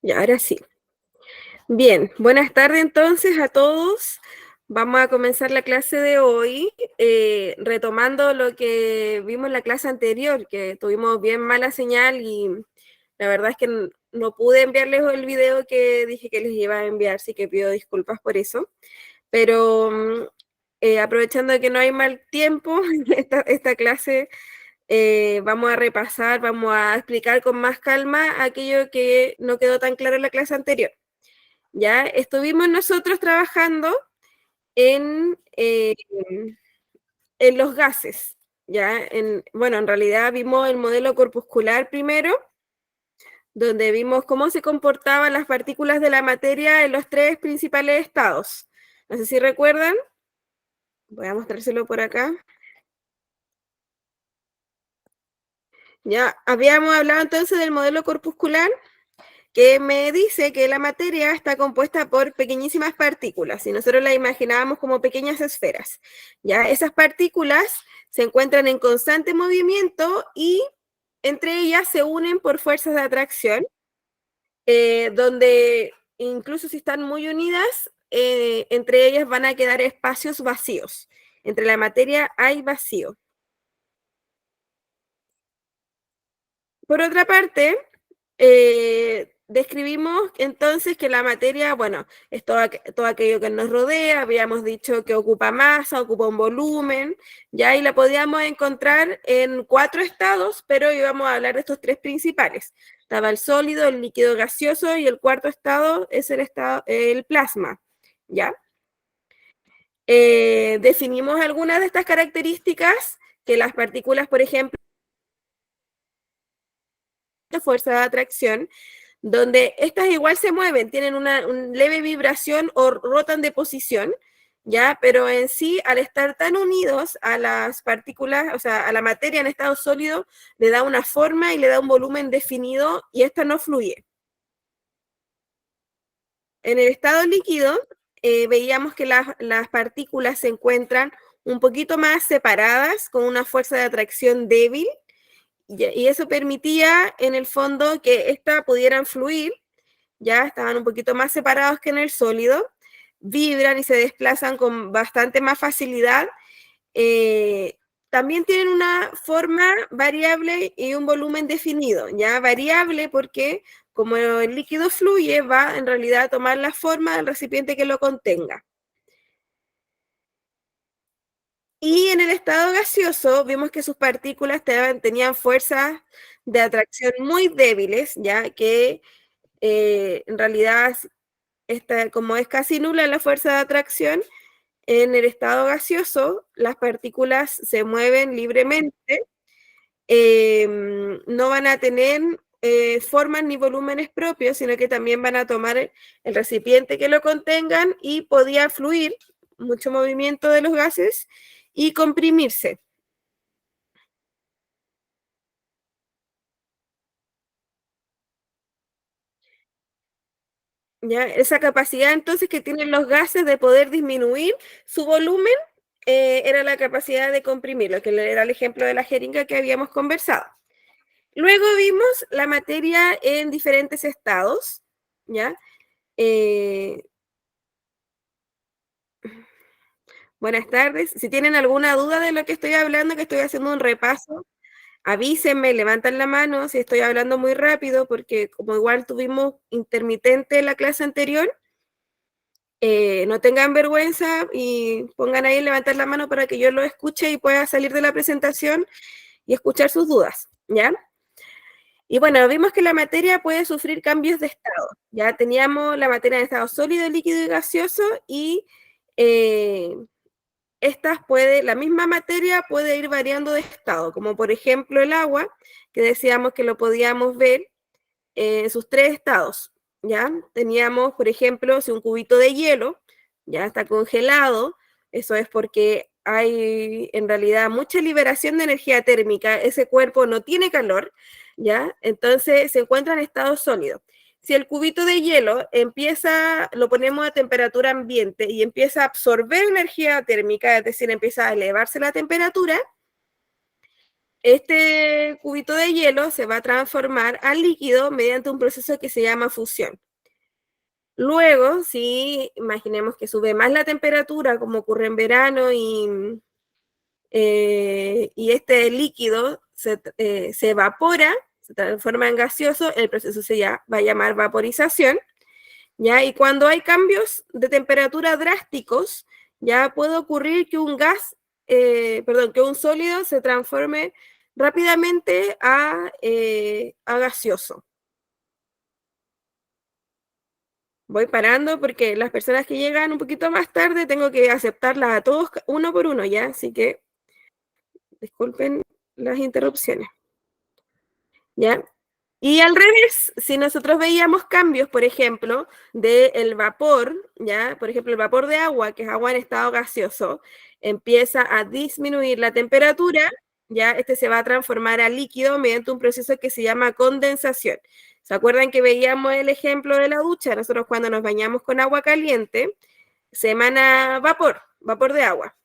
Y ahora sí. Bien, buenas tardes entonces a todos. Vamos a comenzar la clase de hoy, retomando lo que vimos en la clase anterior, que tuvimos bien mala señal y la verdad es que no pude enviarles el video que dije que les iba a enviar, así que pido disculpas por eso. Pero aprovechando que no hay mal tiempo, esta clase vamos a repasar, vamos a explicar con más calma aquello que no quedó tan claro en la clase anterior. Ya estuvimos nosotros trabajando en los gases, ya bueno, en realidad vimos el modelo corpuscular primero, donde vimos cómo se comportaban las partículas de la materia en los tres principales estados. No sé si recuerdan, voy a mostrárselo por acá. Ya habíamos hablado entonces del modelo corpuscular, que me dice que la materia está compuesta por pequeñísimas partículas y nosotros la imaginábamos como pequeñas esferas. Ya esas partículas se encuentran en constante movimiento y entre ellas se unen por fuerzas de atracción, donde incluso si están muy unidas, entre ellas van a quedar espacios vacíos. Entre la materia hay vacío. Por otra parte, describimos entonces que la materia, bueno, es todo aquello que nos rodea, habíamos dicho que ocupa masa, ocupa un volumen, ya, y la podíamos encontrar en 4 estados, pero íbamos a hablar de estos 3 principales. Estaba el sólido, el líquido gaseoso, y el cuarto estado es el plasma, ¿ya? Definimos algunas de estas características, que las partículas, por ejemplo, fuerza de atracción, donde estas igual se mueven, tienen una leve vibración o rotan de posición, ¿ya? Pero en sí, al estar tan unidos a las partículas, o sea, a la materia en estado sólido, le da una forma y le da un volumen definido y esta no fluye. En el estado líquido, veíamos que las partículas se encuentran un poquito más separadas, con una fuerza de atracción débil, y eso permitía en el fondo que éstas pudieran fluir, ya estaban un poquito más separados que en el sólido, vibran y se desplazan con bastante más facilidad. Eh, También tienen una forma variable y un volumen definido, ya variable porque como el líquido fluye, va en realidad a tomar la forma del recipiente que lo contenga. Y en el estado gaseoso vimos que sus partículas tenían fuerzas de atracción muy débiles, ya que en realidad como es casi nula la fuerza de atracción, en el estado gaseoso las partículas se mueven libremente, no van a tener formas ni volúmenes propios, sino que también van a tomar el recipiente que lo contengan y podía fluir mucho movimiento de los gases y comprimirse. ¿Ya? Esa capacidad entonces que tienen los gases de poder disminuir su volumen era la capacidad de comprimirlo, que era el ejemplo de la jeringa que habíamos conversado. Luego vimos la materia en diferentes estados, ¿ya? Eh, Buenas tardes. Si tienen alguna duda de lo que estoy hablando, que estoy haciendo un repaso, avísenme, levantan la mano si estoy hablando muy rápido, porque como igual tuvimos intermitente en la clase anterior, no tengan vergüenza y pongan ahí levantar la mano para que yo lo escuche y pueda salir de la presentación y escuchar sus dudas, ¿ya? Y bueno, vimos que la materia puede sufrir cambios de estado. Ya teníamos la materia en estado sólido, líquido y gaseoso y eh, la misma materia puede ir variando de estado, como por ejemplo el agua, que decíamos que lo podíamos ver en sus 3 estados, ¿ya? Teníamos, por ejemplo, si un cubito de hielo ya está congelado, eso es porque hay en realidad mucha liberación de energía térmica, ese cuerpo no tiene calor, ¿ya? Entonces se encuentra en estado sólido. Si el cubito de hielo lo ponemos a temperatura ambiente y empieza a absorber energía térmica, es decir, empieza a elevarse la temperatura, Este cubito de hielo se va a transformar a líquido mediante un proceso que se llama fusión. Luego, si imaginemos que sube más la temperatura, como ocurre en verano, y este líquido se evapora, se transforma en gaseoso, el proceso se va a llamar vaporización, ¿ya? Y cuando hay cambios de temperatura drásticos, ya puede ocurrir que un gas, que un sólido se transforme rápidamente a gaseoso. Voy parando porque las personas que llegan un poquito más tarde tengo que aceptarlas a todos uno por uno, ¿ya? Así que disculpen las interrupciones, ¿ya? Y al revés, si nosotros veíamos cambios, por ejemplo, del vapor, ¿ya? Por ejemplo, el vapor de agua, que es agua en estado gaseoso, empieza a disminuir la temperatura, ya este se va a transformar a líquido mediante un proceso que se llama condensación. ¿Se acuerdan que veíamos el ejemplo de la ducha? Nosotros cuando nos bañamos con agua caliente, se emana vapor, vapor de agua.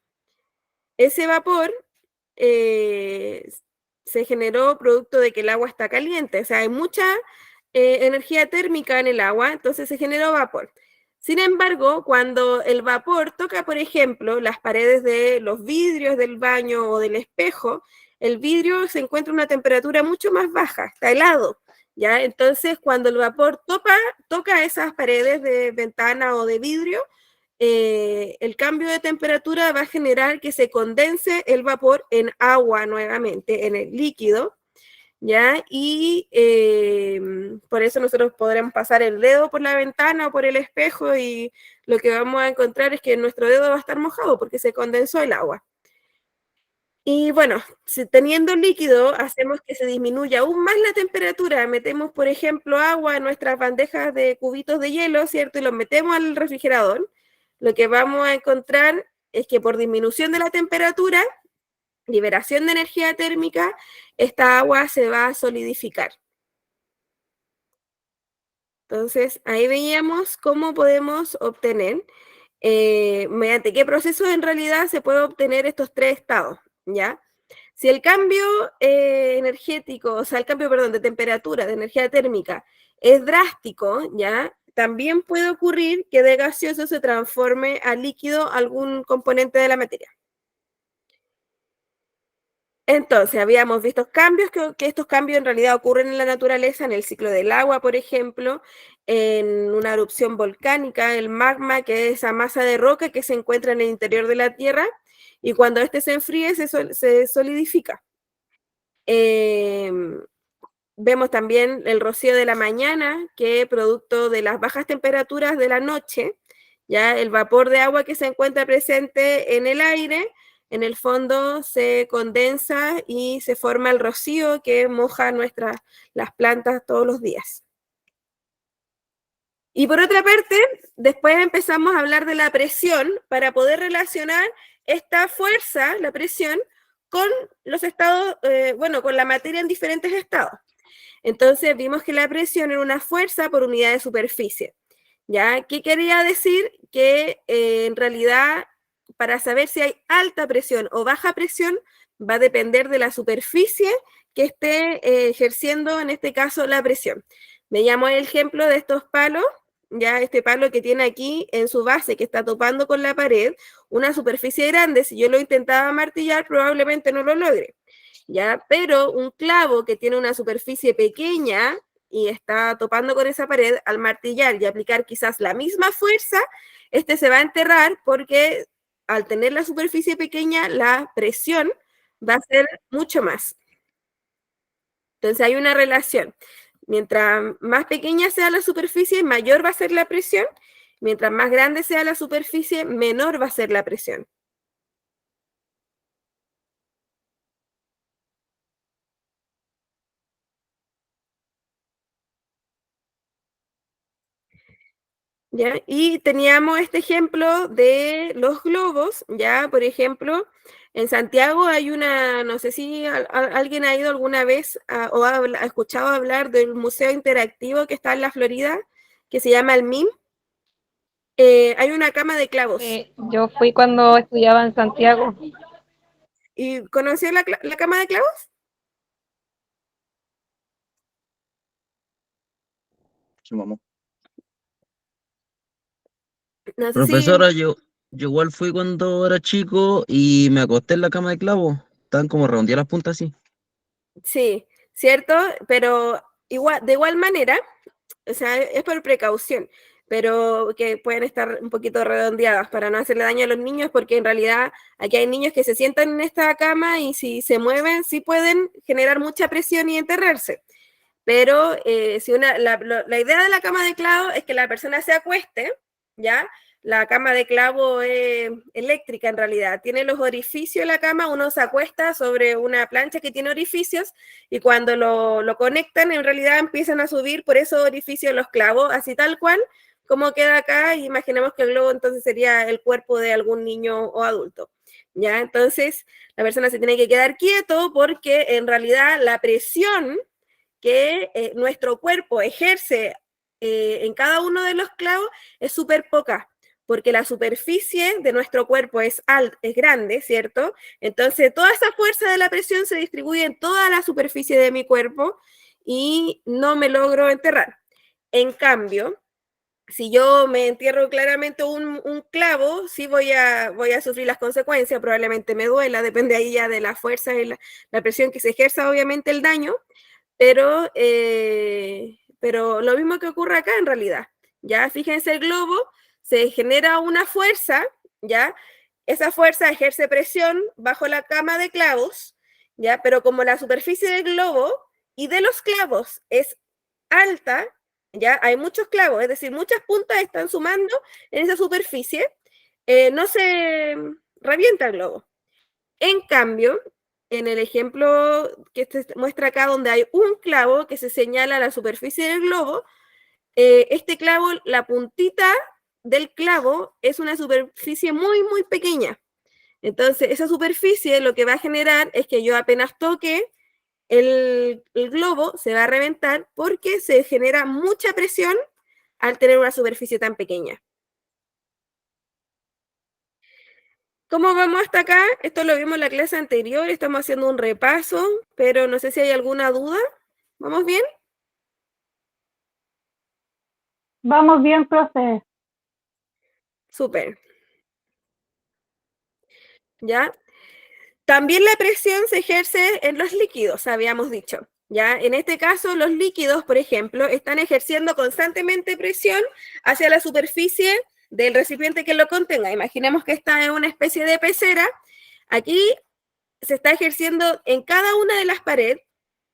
Ese vapor eh, se generó producto de que el agua está caliente, o sea, hay mucha energía térmica en el agua, entonces se generó vapor. Sin embargo, cuando el vapor toca, por ejemplo, las paredes de los vidrios del baño o del espejo, el vidrio se encuentra a una temperatura mucho más baja, está helado, ¿ya? Entonces, cuando el vapor toca esas paredes de ventana o de vidrio, el cambio de temperatura va a generar que se condense el vapor en agua nuevamente, en el líquido, ¿ya? Y por eso nosotros podremos pasar el dedo por la ventana o por el espejo y lo que vamos a encontrar es que nuestro dedo va a estar mojado porque se condensó el agua. Y bueno, si teniendo líquido hacemos que se disminuya aún más la temperatura, metemos por ejemplo agua en nuestras bandejas de cubitos de hielo, ¿cierto? Y los metemos al refrigerador, lo que vamos a encontrar es que por disminución de la temperatura, liberación de energía térmica, esta agua se va a solidificar. Entonces, ahí veíamos cómo podemos obtener, mediante qué proceso en realidad se puede obtener estos tres estados, ¿ya? Si el cambio energético, o sea, el cambio, perdón, de temperatura, de energía térmica, es drástico, ¿ya? También puede ocurrir que de gaseoso se transforme a líquido algún componente de la materia. Entonces, habíamos visto cambios, que estos cambios en realidad ocurren en la naturaleza, en el ciclo del agua, por ejemplo, en una erupción volcánica, el magma, que es esa masa de roca que se encuentra en el interior de la Tierra, y cuando éste se enfríe, se solidifica. Vemos también el rocío de la mañana, que producto de las bajas temperaturas de la noche, ya el vapor de agua que se encuentra presente en el aire, en el fondo se condensa y se forma el rocío que moja las plantas todos los días. Y por otra parte, después empezamos a hablar de la presión para poder relacionar esta fuerza, la presión, con los estados, con la materia en diferentes estados. Entonces vimos que la presión era una fuerza por unidad de superficie. ¿Ya? ¿Qué quería decir? Que en realidad para saber si hay alta presión o baja presión va a depender de la superficie que esté ejerciendo en este caso la presión. Veíamos el ejemplo de estos palos, ya este palo que tiene aquí en su base que está topando con la pared, una superficie grande, si yo lo intentaba martillar probablemente no lo logre. ¿Ya? Pero un clavo que tiene una superficie pequeña y está topando con esa pared, al martillar y aplicar quizás la misma fuerza, este se va a enterrar porque al tener la superficie pequeña, la presión va a ser mucho más. Entonces hay una relación. Mientras más pequeña sea la superficie, mayor va a ser la presión. Mientras más grande sea la superficie, menor va a ser la presión. ¿Ya? Y teníamos este ejemplo de los globos, ya, por ejemplo, en Santiago hay una, no sé si alguien ha ido alguna vez o ha escuchado hablar del museo interactivo que está en la Florida, que se llama el MIM. Hay una cama de clavos. Yo fui cuando estudiaba en Santiago. ¿Y conoció la cama de clavos? Vamos. No sé si, Profesora, yo igual fui cuando era chico y me acosté en la cama de clavo. Estaban como redondeadas las puntas así. sí, ¿cierto? Pero igual, de igual manera, o sea, es por precaución, pero que pueden estar un poquito redondeadas para no hacerle daño a los niños, porque en realidad aquí hay niños que se sientan en esta cama y si se mueven, sí pueden generar mucha presión y enterrarse. Pero si la idea de la cama de clavo es que la persona se acueste, ¿ya? La cama de clavo es eléctrica en realidad, tiene los orificios de la cama, uno se acuesta sobre una plancha que tiene orificios y cuando lo conectan en realidad empiezan a subir por esos orificios los clavos, así tal cual como queda acá, imaginemos que el globo entonces sería el cuerpo de algún niño o adulto, ¿ya? Entonces la persona se tiene que quedar quieto porque en realidad la presión que nuestro cuerpo ejerce en cada uno de los clavos es súper poca, porque la superficie de nuestro cuerpo es grande, ¿cierto? Entonces, toda esa fuerza de la presión se distribuye en toda la superficie de mi cuerpo y no me logro enterrar. En cambio, si yo me entierro claramente un clavo, sí voy a sufrir las consecuencias, probablemente me duela, depende ahí ya de la fuerza y la presión que se ejerza, obviamente el daño, pero lo mismo que ocurre acá en realidad, ya fíjense el globo, se genera una fuerza, ya, esa fuerza ejerce presión bajo la cama de clavos, ya, pero como la superficie del globo y de los clavos es alta, ya, hay muchos clavos, es decir, muchas puntas están sumando en esa superficie, no se revienta el globo. En cambio, en el ejemplo que se muestra acá, donde hay un clavo que se señala a la superficie del globo, este clavo, la puntita del clavo es una superficie muy, muy pequeña. Entonces, esa superficie lo que va a generar es que yo apenas toque el globo, se va a reventar porque se genera mucha presión al tener una superficie tan pequeña. ¿Cómo vamos hasta acá? Esto lo vimos en la clase anterior, estamos haciendo un repaso, pero no sé si hay alguna duda. ¿Vamos bien? Vamos bien, profe. Súper. ¿Ya? También la presión se ejerce en los líquidos, habíamos dicho. ¿Ya? En este caso, los líquidos, por ejemplo, están ejerciendo constantemente presión hacia la superficie del recipiente que lo contenga. Imaginemos que está en una especie de pecera. Aquí se está ejerciendo en cada una de las paredes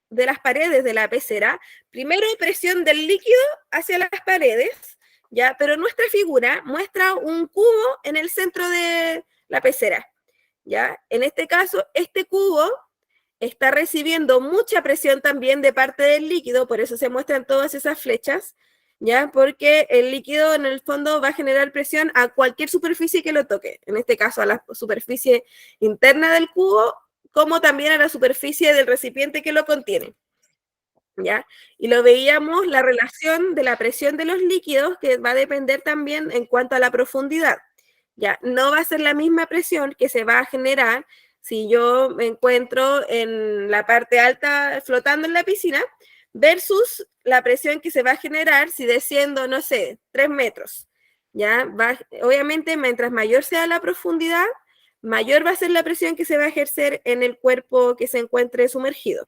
de la pecera, primero presión del líquido hacia las paredes, ¿ya? Pero nuestra figura muestra un cubo en el centro de la pecera, ¿ya? En este caso, este cubo está recibiendo mucha presión también de parte del líquido, por eso se muestran todas esas flechas, ¿ya? Porque el líquido en el fondo va a generar presión a cualquier superficie que lo toque, en este caso a la superficie interna del cubo, como también a la superficie del recipiente que lo contiene, ¿ya? Y lo veíamos, la relación de la presión de los líquidos, que va a depender también en cuanto a la profundidad, ¿ya? No va a ser la misma presión que se va a generar si yo me encuentro en la parte alta flotando en la piscina versus la presión que se va a generar si desciendo, no sé, 3 metros, ¿ya? Obviamente, mientras mayor sea la profundidad, mayor va a ser la presión que se va a ejercer en el cuerpo que se encuentre sumergido.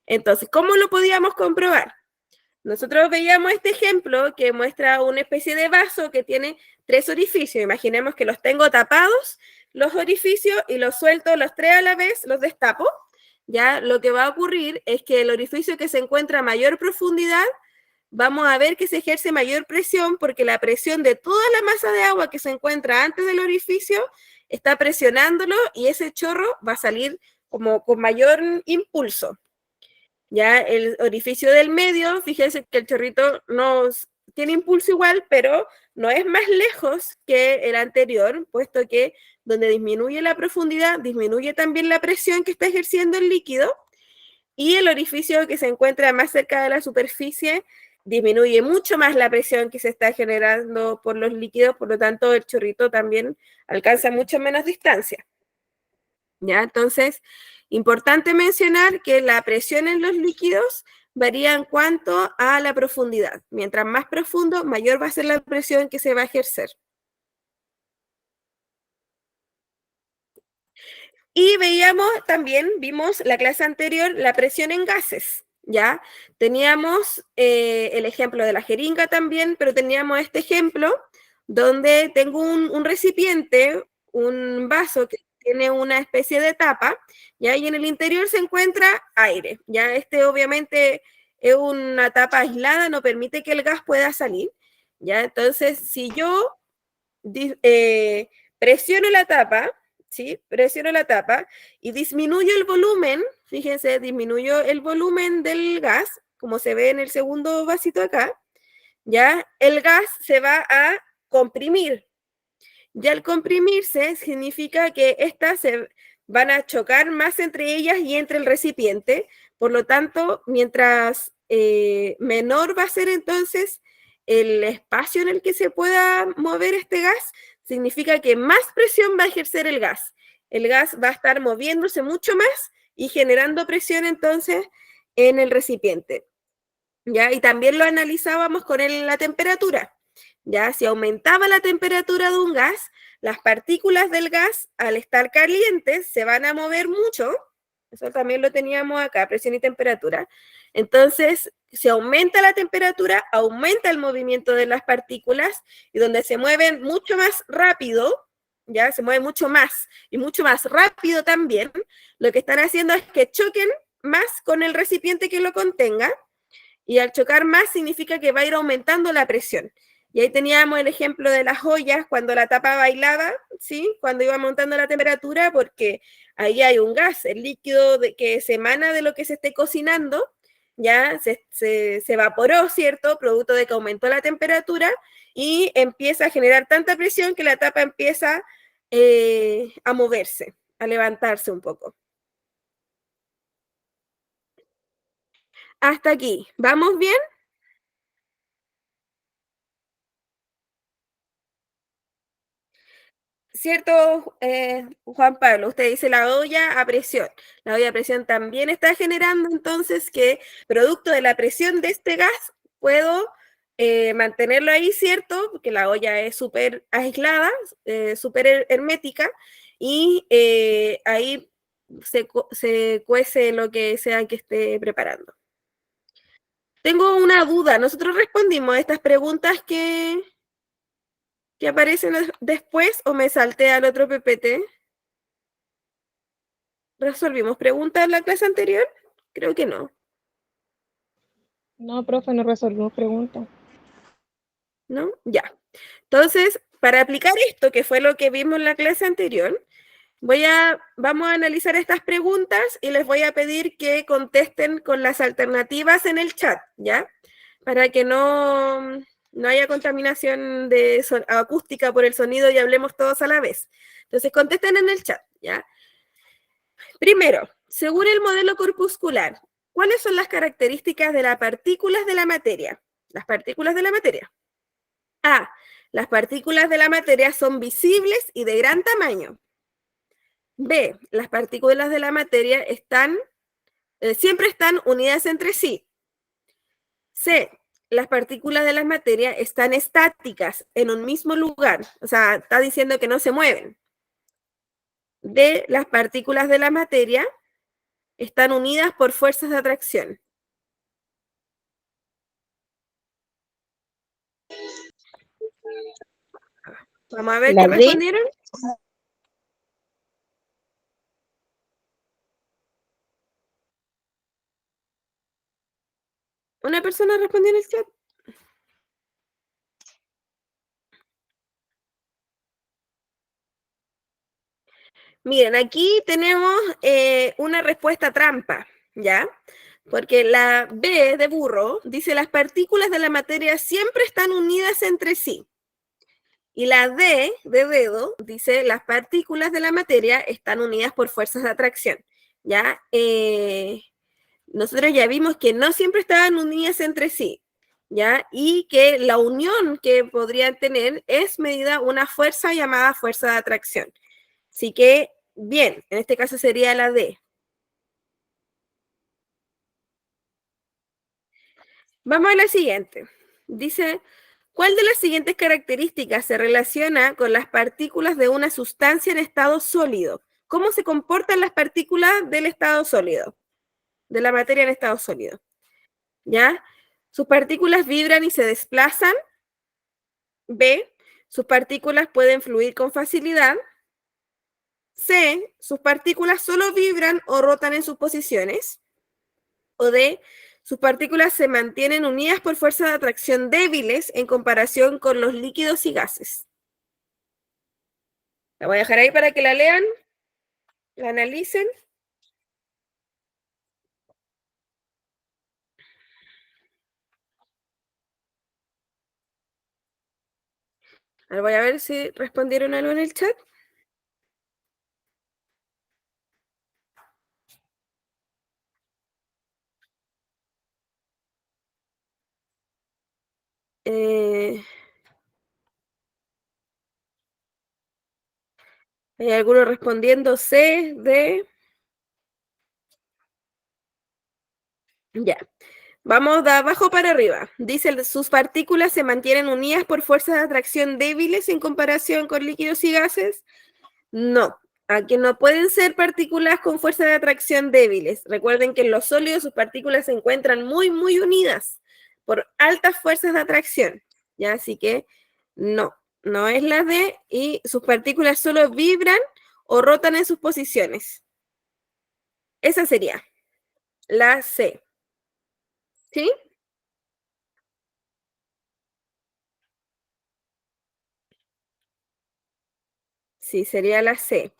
Entonces, ¿cómo lo podíamos comprobar? Nosotros veíamos este ejemplo que muestra una especie de vaso que tiene 3 orificios. Imaginemos que los tengo tapados, los orificios, y los suelto los 3 a la vez, los destapo. Ya lo que va a ocurrir es que el orificio que se encuentra a mayor profundidad, vamos a ver que se ejerce mayor presión porque la presión de toda la masa de agua que se encuentra antes del orificio está presionándolo y ese chorro va a salir como con mayor impulso. Ya el orificio del medio, fíjense que el chorrito no tiene impulso igual, pero no es más lejos que el anterior, puesto que donde disminuye la profundidad, disminuye también la presión que está ejerciendo el líquido, y el orificio que se encuentra más cerca de la superficie disminuye mucho más la presión que se está generando por los líquidos, por lo tanto el chorrito también alcanza mucho menos distancia. ¿Ya? Entonces, importante mencionar que la presión en los líquidos varía en cuanto a la profundidad. Mientras más profundo, mayor va a ser la presión que se va a ejercer. Y veíamos también, vimos la clase anterior, la presión en gases, ¿ya? Teníamos el ejemplo de la jeringa también, pero teníamos este ejemplo donde tengo un recipiente, un vaso que tiene una especie de tapa, ¿ya? Y en el interior se encuentra aire, ¿ya? Este obviamente es una tapa aislada, no permite que el gas pueda salir, ¿ya? Entonces, si yo presiono la tapa, ¿sí? Presiono la tapa y disminuyo el volumen, fíjense, disminuyo el volumen del gas, como se ve en el segundo vasito acá, ya el gas se va a comprimir. Ya al comprimirse significa que estas se van a chocar más entre ellas y entre el recipiente, por lo tanto, mientras menor va a ser entonces el espacio en el que se pueda mover este gas, significa que más presión va a ejercer el gas. El gas va a estar moviéndose mucho más y generando presión entonces en el recipiente. ¿Ya? Y también lo analizábamos con la temperatura. ¿Ya? Si aumentaba la temperatura de un gas, las partículas del gas, al estar calientes, se van a mover mucho. Eso también lo teníamos acá, presión y temperatura. Entonces, si aumenta la temperatura, aumenta el movimiento de las partículas y donde se mueven mucho más rápido, ya se mueve mucho más y mucho más rápido también, lo que están haciendo es que choquen más con el recipiente que lo contenga y al chocar más significa que va a ir aumentando la presión. Y ahí teníamos el ejemplo de las ollas cuando la tapa bailaba, ¿sí? Cuando iba aumentando la temperatura, porque ahí hay un gas, el líquido que se emana de lo que se esté cocinando, ya se evaporó, ¿cierto? Producto de que aumentó la temperatura y empieza a generar tanta presión que la tapa empieza a moverse, a levantarse un poco. Hasta aquí, ¿vamos bien? ¿Cierto, Juan Pablo? Usted dice la olla a presión. La olla a presión también está generando entonces que, producto de la presión de este gas, puedo mantenerlo ahí, ¿cierto? Porque la olla es súper aislada, súper hermética, y ahí se cuece lo que sea que esté preparando. Tengo una duda. ¿Nosotros respondimos a estas preguntas que aparecen después o me salté al otro PPT? ¿Resolvimos preguntas en la clase anterior? Creo que no. No, profe, no resolvimos preguntas. ¿No? Ya. Entonces, para aplicar esto, que fue lo que vimos en la clase anterior, vamos a analizar estas preguntas y les voy a pedir que contesten con las alternativas en el chat, ¿ya? Para que no haya contaminación acústica por el sonido y hablemos todos a la vez. Entonces, contesten en el chat, ¿ya? Primero, según el modelo corpuscular, ¿cuáles son las características de las partículas de la materia? Las partículas de la materia. A. Las partículas de la materia son visibles y de gran tamaño. B. Las partículas de la materia siempre están unidas entre sí. C. Las partículas de la materia están estáticas en un mismo lugar. O sea, está diciendo que no se mueven. D. Las partículas de la materia están unidas por fuerzas de atracción. Vamos a ver qué respondieron. ¿Una persona respondió en el chat? Miren, aquí tenemos una respuesta trampa, ¿ya? Porque la B de burro dice las partículas de la materia siempre están unidas entre sí. Y la D de dedo dice las partículas de la materia están unidas por fuerzas de atracción, ¿ya? Nosotros ya vimos que no siempre estaban unidas entre sí, ¿ya? Y que la unión que podrían tener es medida una fuerza llamada fuerza de atracción. Así que, bien, en este caso sería la D. Vamos a la siguiente. Dice, ¿cuál de las siguientes características se relaciona con las partículas de una sustancia en estado sólido? ¿Cómo se comportan las partículas del estado sólido? De la materia en estado sólido. ¿Ya? Sus partículas vibran y se desplazan. B, sus partículas pueden fluir con facilidad. C, sus partículas solo vibran o rotan en sus posiciones. O D, sus partículas se mantienen unidas por fuerzas de atracción débiles en comparación con los líquidos y gases. La voy a dejar ahí para que la lean, la analicen. Ahora voy a ver si respondieron algo en el chat. Hay algunos respondiendo C, D. Ya. Vamos de abajo para arriba. Dice, sus partículas se mantienen unidas por fuerzas de atracción débiles en comparación con líquidos y gases. No, aquí no pueden ser partículas con fuerza de atracción débiles. Recuerden que en los sólidos sus partículas se encuentran muy, muy unidas por altas fuerzas de atracción. ¿Ya? Así que no, no es la D y sus partículas solo vibran o rotan en sus posiciones. Esa sería la C. ¿Sí? Sí, sería la C.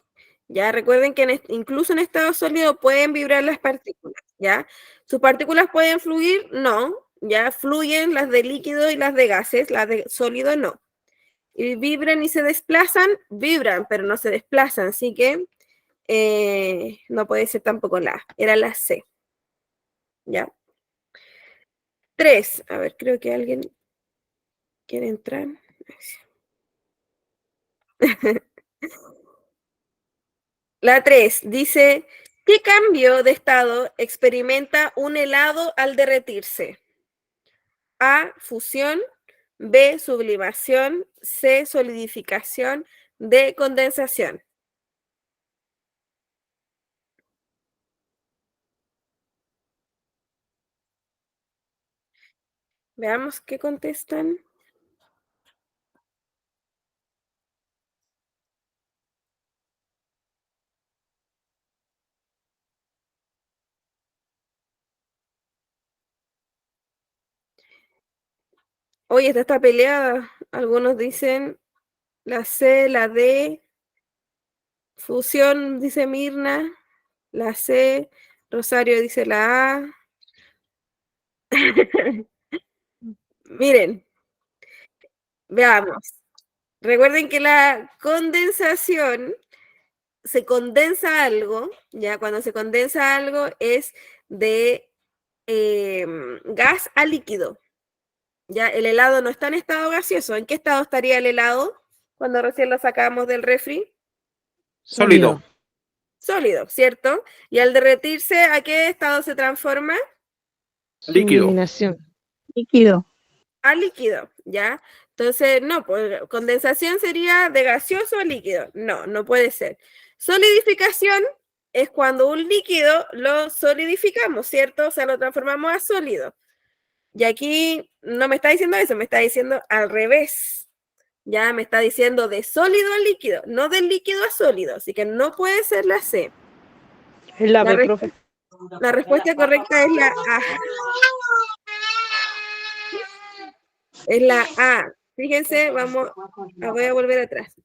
Ya recuerden que incluso en estado sólido pueden vibrar las partículas, ¿ya? ¿Sus partículas pueden fluir? No, ya fluyen las de líquido y las de gases, las de sólido no. Y vibran y se desplazan, vibran, pero no se desplazan, así que no puede ser tampoco la A, era la C, ¿ya? 3, a ver, creo que alguien quiere entrar. La 3 dice, ¿qué cambio de estado experimenta un helado al derretirse? A, fusión, B, sublimación, C, solidificación, D, condensación. Veamos qué contestan. Oye, esta está peleada. Algunos dicen la C, la D, fusión, dice Mirna, la C, Rosario dice la A. Miren, veamos. Recuerden que la condensación se condensa algo, ya cuando se condensa algo es de gas a líquido. Ya el helado no está en estado gaseoso. ¿En qué estado estaría el helado cuando recién lo sacamos del refri? Sólido. Sólido, ¿cierto? Y al derretirse, ¿a qué estado se transforma? Líquido. Subliminación. Líquido. A líquido, ¿ya? Entonces, no, pues condensación sería de gaseoso a líquido. No, no puede ser. Solidificación es cuando un líquido lo solidificamos, ¿cierto? O sea, lo transformamos a sólido. Y aquí no me está diciendo eso, me está diciendo al revés. Ya me está diciendo de sólido a líquido, no de líquido a sólido. Así que no puede ser la C. Es la La, B, res- profe. la respuesta correcta es la A. Es la A. Fíjense, voy a volver atrás.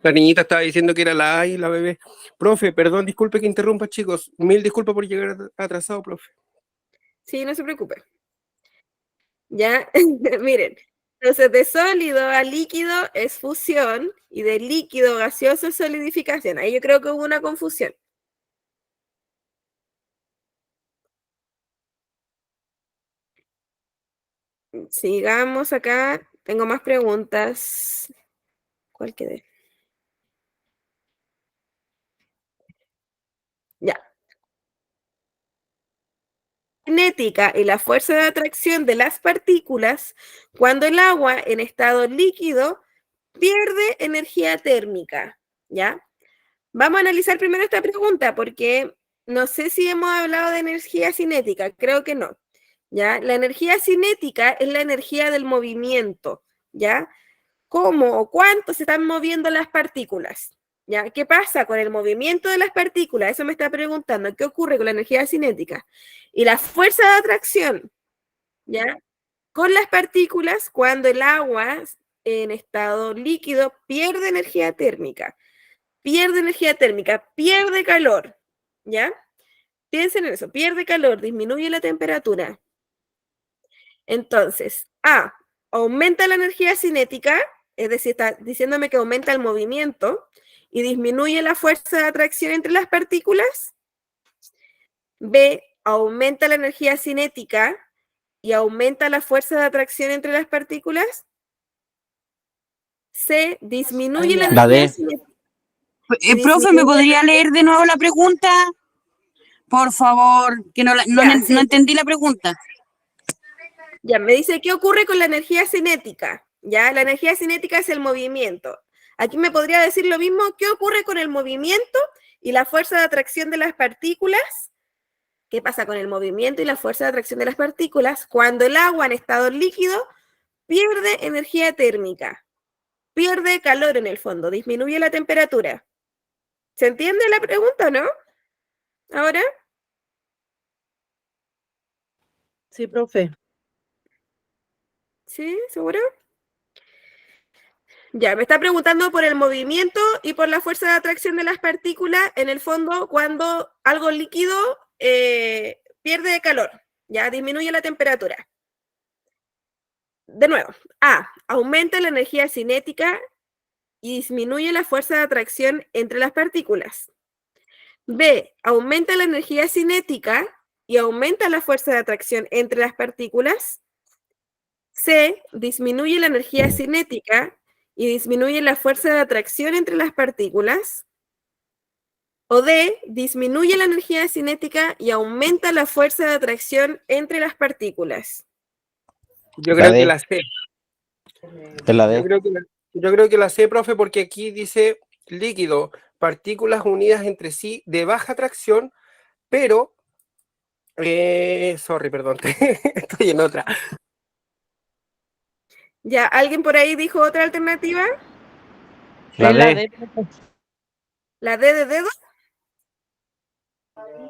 La niñita estaba diciendo que era la A y la bebé. Profe, perdón, disculpe que interrumpa, chicos. Mil disculpas por llegar atrasado, profe. Sí, no se preocupe. Ya, miren. Entonces, de sólido a líquido es fusión y de líquido gaseoso es solidificación. Ahí yo creo que hubo una confusión. Sigamos acá. Tengo más preguntas. ¿Cuál quedé? Ya. cinética y la fuerza de atracción de las partículas cuando el agua en estado líquido pierde energía térmica, ¿ya? Vamos a analizar primero esta pregunta porque no sé si hemos hablado de energía cinética, creo que no, ¿ya? La energía cinética es la energía del movimiento, ¿ya? ¿Cómo o cuánto se están moviendo las partículas? ¿Ya? ¿Qué pasa con el movimiento de las partículas? Eso me está preguntando. ¿Qué ocurre con la energía cinética? Y la fuerza de atracción, ¿ya? Con las partículas cuando el agua en estado líquido pierde energía térmica, pierde calor, ¿ya? Piensen en eso, pierde calor, disminuye la temperatura. Entonces, A, aumenta la energía cinética, es decir, está diciéndome que aumenta el movimiento y disminuye la fuerza de atracción entre las partículas. B, aumenta la energía cinética y aumenta la fuerza de atracción entre las partículas. C, disminuye la La energía D. cinética. Profe, ¿me podría leer de nuevo la pregunta? Por favor, que no Ya, sí. entendí la pregunta. Ya, me dice, ¿qué ocurre con la energía cinética? Ya, la energía cinética es el movimiento. Aquí me podría decir lo mismo, ¿qué ocurre con el movimiento y la fuerza de atracción de las partículas? ¿Qué pasa con el movimiento y la fuerza de atracción de las partículas cuando el agua en estado líquido pierde energía térmica, pierde calor en el fondo, disminuye la temperatura? ¿Se entiende la pregunta, no? ¿Ahora? Sí, profe. ¿Sí? ¿Seguro? Ya, me está preguntando por el movimiento y por la fuerza de atracción de las partículas, en el fondo, cuando algo líquido pierde calor, ya disminuye la temperatura. De nuevo, A, aumenta la energía cinética y disminuye la fuerza de atracción entre las partículas. B, aumenta la energía cinética y aumenta la fuerza de atracción entre las partículas. C, disminuye la energía cinética y disminuye la fuerza de atracción entre las partículas. O D, disminuye la energía cinética y aumenta la fuerza de atracción entre las partículas. Yo La creo D. que la C. Es la Yo D. creo que la C, profe, porque aquí dice líquido, partículas unidas entre sí de baja atracción, pero... sorry, perdón, estoy en otra. ¿Ya alguien por ahí dijo otra alternativa? La Es la D. D, profe. ¿La D de dedo?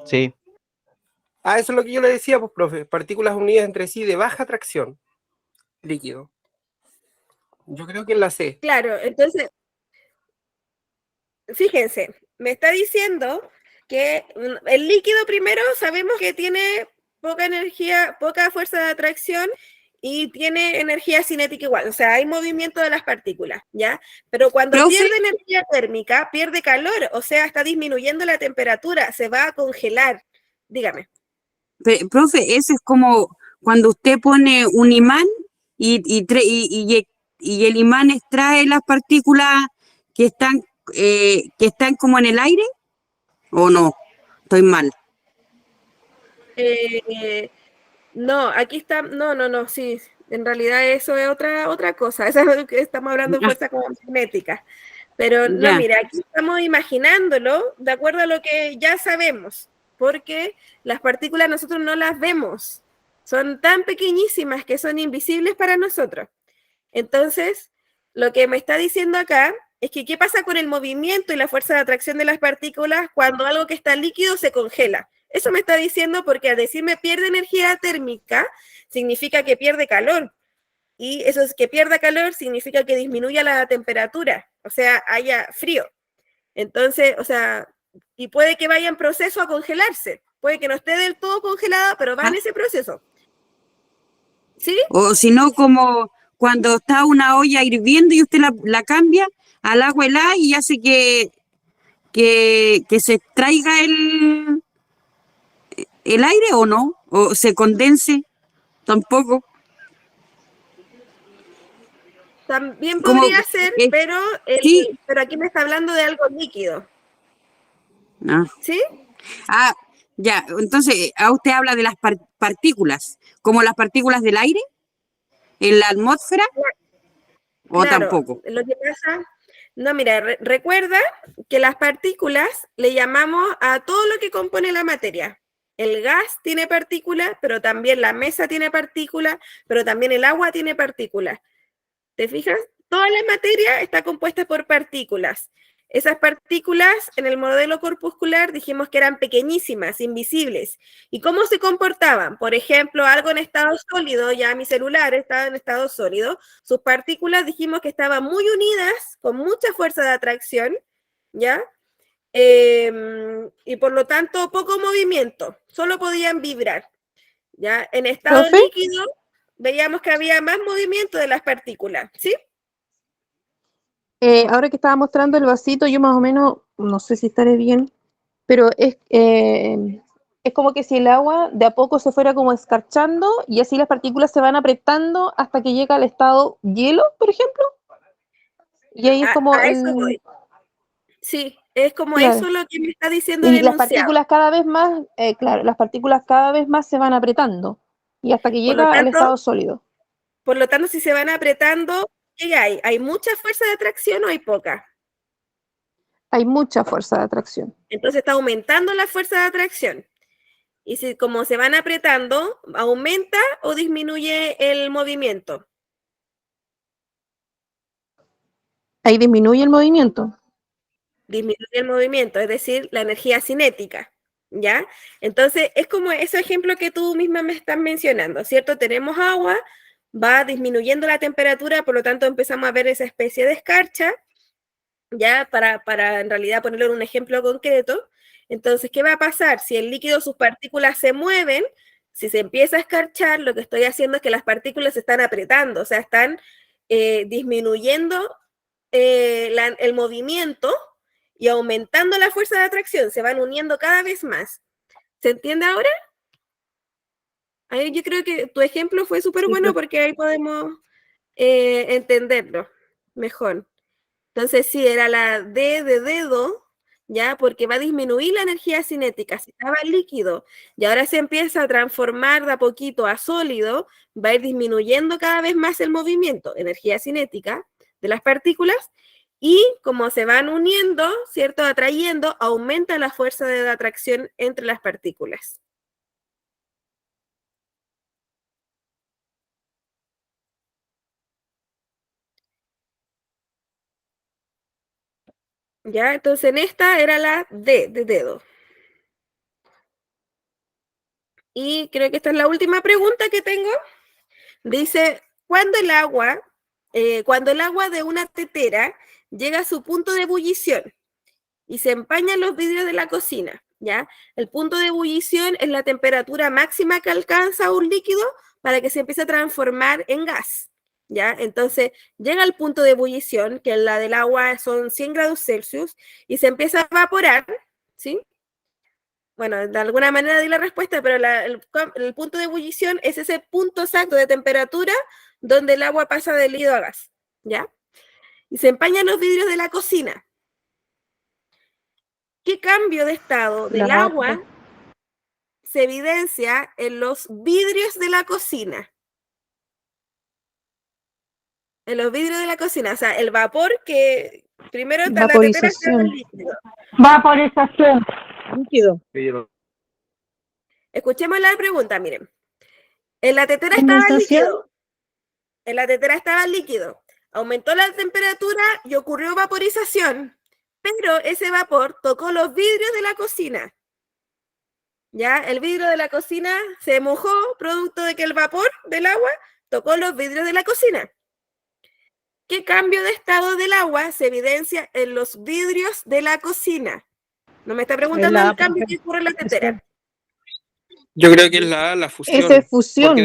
Sí. Ah, eso es lo que yo le decía, pues, profe, partículas unidas entre sí de baja atracción, líquido. Yo creo que es la C. Claro, entonces, fíjense, me está diciendo que el líquido primero sabemos que tiene poca energía, poca fuerza de atracción y tiene energía cinética igual, o sea, hay movimiento de las partículas, ¿ya? Pero cuando ¿Profe? pierde energía térmica, pierde calor, o sea, está disminuyendo la temperatura, se va a congelar. Dígame. Profe, eso es como cuando usted pone un imán y el imán extrae las partículas que están como en el aire, ¿o no? Estoy mal. No, aquí está, no, sí, en realidad eso es otra cosa, eso es lo que estamos hablando de Ya. fuerza magnética. Pero no, Ya. mira, aquí estamos imaginándolo de acuerdo a lo que ya sabemos, porque las partículas nosotros no las vemos, son tan pequeñísimas que son invisibles para nosotros. Entonces, lo que me está diciendo acá es que qué pasa con el movimiento y la fuerza de atracción de las partículas cuando algo que está líquido se congela. Eso me está diciendo porque al decirme pierde energía térmica, significa que pierde calor. Y eso es que pierda calor significa que disminuya la temperatura, o sea, haya frío. Entonces, o sea, y puede que vaya en proceso a congelarse. Puede que no esté del todo congelada, pero va en ese proceso. ¿Sí? O si no, como cuando está una olla hirviendo y usted la cambia al agua helada y hace que se extraiga el aire, ¿o no? O se condense, tampoco. También Como, podría ser, pero, sí. pero aquí me está hablando de algo líquido. Ah. ¿Sí? Ah, Ya, entonces, a usted habla de las partículas, como las partículas del aire en la atmósfera, o Claro, tampoco. lo que pasa, no, mira, recuerda que las partículas le llamamos a todo lo que compone la materia. El gas tiene partículas, pero también la mesa tiene partículas, pero también el agua tiene partículas. ¿Te fijas? Toda la materia está compuesta por partículas. Esas partículas en el modelo corpuscular dijimos que eran pequeñísimas, invisibles. ¿Y cómo se comportaban? Por ejemplo, algo en estado sólido, ya mi celular estaba en estado sólido, sus partículas dijimos que estaban muy unidas, con mucha fuerza de atracción, ¿ya? Y por lo tanto, poco movimiento, solo podían vibrar, ¿ya? En estado ¿Profe? líquido veíamos que había más movimiento de las partículas, ¿sí? Ahora que estaba mostrando el vasito, yo más o menos, no sé si estaré bien, pero es como que si el agua de a poco se fuera como escarchando y así las partículas se van apretando hasta que llega al estado hielo, por ejemplo. Y ahí es como A eso voy. Sí, es como claro. eso lo que me está diciendo el Y las enunciado. partículas cada vez más, claro, las partículas cada vez más se van apretando y hasta que Por lo llega al tanto, estado sólido. si se van apretando, ¿qué hay? ¿Hay mucha fuerza de atracción o hay poca? Hay mucha fuerza de atracción. Entonces está aumentando la fuerza de atracción. Y si como se van apretando, ¿aumenta o disminuye el movimiento? Ahí disminuye el movimiento. Disminuye el movimiento, es decir, la energía cinética, ¿ya? Entonces, es como ese ejemplo que tú misma me estás mencionando, ¿cierto? Tenemos agua, va disminuyendo la temperatura, por lo tanto empezamos a ver esa especie de escarcha, ya para en realidad ponerlo en un ejemplo concreto. Entonces, ¿qué va a pasar? Si el líquido, sus partículas se mueven, si se empieza a escarchar, lo que estoy haciendo es que las partículas se están apretando, o sea, están disminuyendo el movimiento y aumentando la fuerza de atracción, se van uniendo cada vez más. ¿Se entiende ahora? Ahí yo creo que tu ejemplo fue súper Sí, bueno profe. porque ahí podemos entenderlo mejor. Entonces sí, era la D de dedo, ¿ya? Porque va a disminuir la energía cinética. Si estaba líquido y ahora se empieza a transformar de a poquito a sólido, va a ir disminuyendo cada vez más el movimiento, energía cinética de las partículas, y como se van uniendo, ¿cierto? Atrayendo, aumenta la fuerza de atracción entre las partículas. ¿Ya? Entonces en esta era la D de dedo. Y creo que esta es la última pregunta que tengo. Dice, cuando el agua de una tetera llega a su punto de ebullición y se empañan los vidrios de la cocina, ¿ya? El punto de ebullición es la temperatura máxima que alcanza un líquido para que se empiece a transformar en gas, ¿ya? Entonces, llega al punto de ebullición, que la del agua son 100 grados Celsius, y se empieza a evaporar, ¿sí? Bueno, de alguna manera di la respuesta, pero el punto de ebullición es ese punto exacto de temperatura donde el agua pasa de líquido a gas, ¿ya? Y se empañan los vidrios de la cocina. ¿Qué cambio de estado del agua se evidencia en los vidrios de la cocina? En los vidrios de la cocina, o sea, el vapor que primero está la tetera, está el líquido. Vaporización. Líquido. Escuchemos la pregunta, miren. En la tetera estaba el Condensación. líquido. En la tetera estaba el líquido. Aumentó la temperatura y ocurrió vaporización, pero ese vapor tocó los vidrios de la cocina. ¿Ya? El vidrio de la cocina se mojó, producto de que el vapor del agua tocó los vidrios de la cocina. ¿Qué cambio de estado del agua se evidencia en los vidrios de la cocina? No me está preguntando el cambio que ocurre en la tetera. Yo creo que es la fusión. Esa es fusión.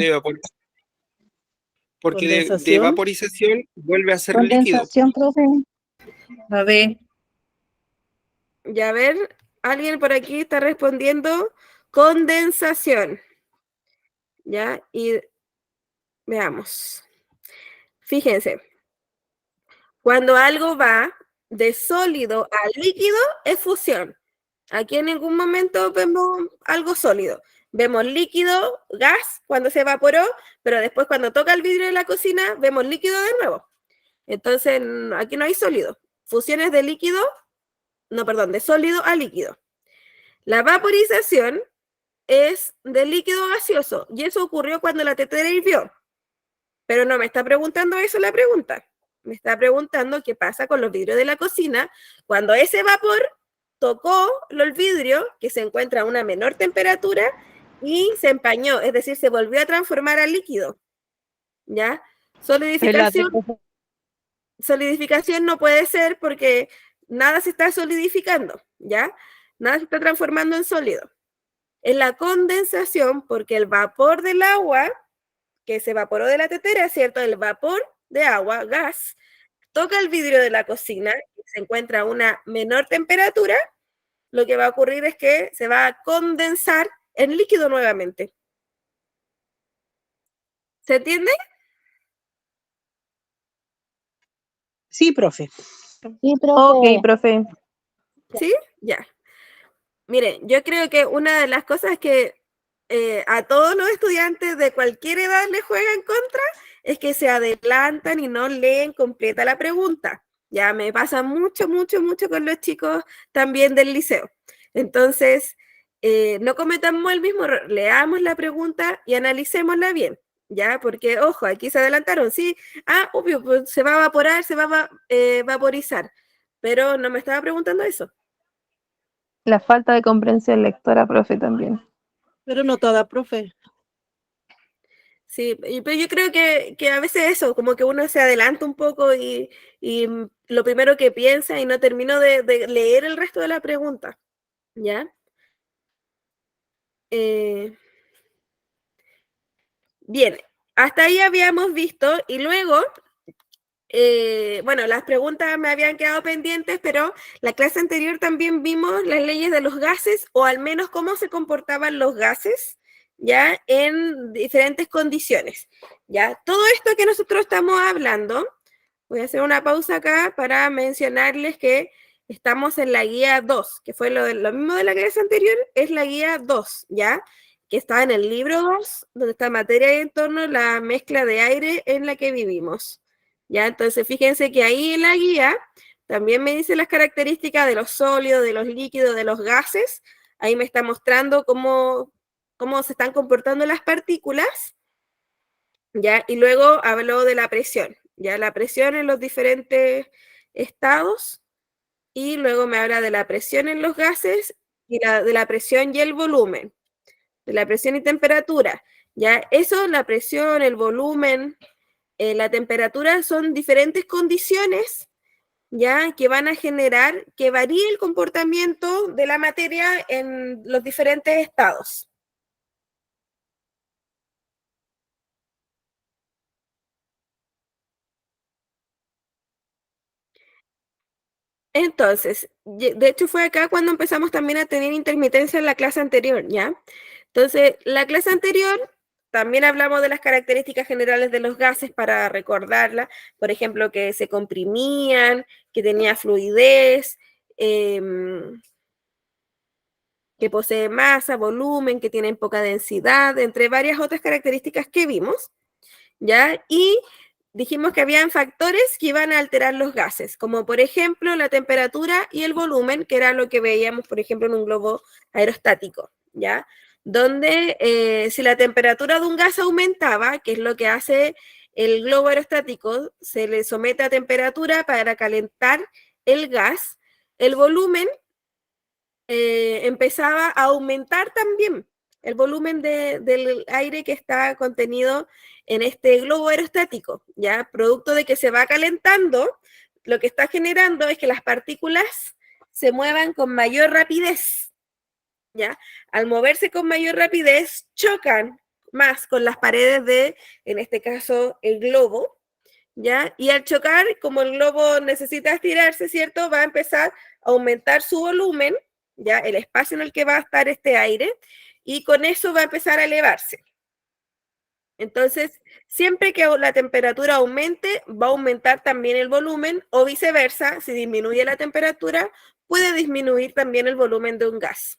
Porque de vaporización vuelve a ser líquido. Condensación, profe. A ver. Ya ver, alguien por aquí está respondiendo condensación. ¿Ya? Y veamos. Fíjense. Cuando algo va de sólido a líquido, es fusión. Aquí en ningún momento vemos algo sólido. Vemos líquido, gas, cuando se evaporó, pero después cuando toca el vidrio de la cocina, vemos líquido de nuevo. Entonces, aquí no hay sólido. Fusiones de líquido, no, perdón, de sólido a líquido. La vaporización es de líquido gaseoso, y eso ocurrió cuando la tetera hirvió. Pero no me está preguntando eso la pregunta. Me está preguntando qué pasa con los vidrios de la cocina cuando ese vapor tocó el vidrio, que se encuentra a una menor temperatura, y se empañó, es decir, se volvió a transformar a líquido. ¿Ya? Solidificación no puede ser porque nada se está solidificando, ¿ya? Nada se está transformando en sólido. Es la condensación porque el vapor del agua que se evaporó de la tetera, ¿cierto? El vapor de agua, gas, toca el vidrio de la cocina y se encuentra a una menor temperatura, lo que va a ocurrir es que se va a condensar en líquido nuevamente. ¿Se entiende? Sí, profe. Sí, profe. Ok, profe. ¿Sí? Ya. Miren, yo creo que una de las cosas que a todos los estudiantes de cualquier edad les juega en contra es que se adelantan y no leen completa la pregunta. Ya me pasa mucho con los chicos también del liceo. Entonces, no cometamos el mismo error, leamos la pregunta y analicémosla bien, ¿ya? Porque, ojo, aquí se adelantaron, sí, obvio, pues se va a evaporar, se va a vaporizar, pero no me estaba preguntando eso. La falta de comprensión lectora, profe, también. Pero no toda, profe. Sí, pero yo creo que a veces eso, como que uno se adelanta un poco y lo primero que piensa y no termino de leer el resto de la pregunta, ¿ya? Bien, hasta ahí habíamos visto y luego, bueno, las preguntas me habían quedado pendientes, pero la clase anterior también vimos las leyes de los gases o al menos cómo se comportaban los gases, ¿ya? En diferentes condiciones, ¿ya? Todo esto que nosotros estamos hablando, voy a hacer una pausa acá para mencionarles que estamos en la guía 2, que fue lo mismo de la clase anterior, es la guía 2, ¿ya? Que está en el libro 2, donde está materia y entorno, la mezcla de aire en la que vivimos, ¿ya? Entonces, fíjense que ahí en la guía también me dice las características de los sólidos, de los líquidos, de los gases. Ahí me está mostrando cómo se están comportando las partículas, ¿ya? Y luego habló de la presión, ¿ya? La presión en los diferentes estados, y luego me habla de la presión en los gases y de la presión y el volumen, de la presión y temperatura, ¿ya? Eso, la presión, el volumen, la temperatura son diferentes condiciones, ¿ya? Que van a generar que varíe el comportamiento de la materia en los diferentes estados. Entonces, de hecho fue acá cuando empezamos también a tener intermitencia en la clase anterior, ¿ya? Entonces, la clase anterior también hablamos de las características generales de los gases para recordarla, por ejemplo, que se comprimían, que tenía fluidez, que posee masa, volumen, que tienen poca densidad, entre varias otras características que vimos, ¿ya? Y dijimos que habían factores que iban a alterar los gases, como por ejemplo la temperatura y el volumen, que era lo que veíamos, por ejemplo, en un globo aerostático, ¿ya? Donde si la temperatura de un gas aumentaba, que es lo que hace el globo aerostático, se le somete a temperatura para calentar el gas, el volumen empezaba a aumentar también, el volumen del aire que está contenido en este globo aerostático, ¿ya? Producto de que se va calentando, lo que está generando es que las partículas se muevan con mayor rapidez, ¿ya? Al moverse con mayor rapidez, chocan más con las paredes de, en este caso, el globo, ¿ya? Y al chocar, como el globo necesita estirarse, ¿cierto? Va a empezar a aumentar su volumen, ¿ya? El espacio en el que va a estar este aire, y con eso va a empezar a elevarse. Entonces, siempre que la temperatura aumente, va a aumentar también el volumen, o viceversa, si disminuye la temperatura, puede disminuir también el volumen de un gas.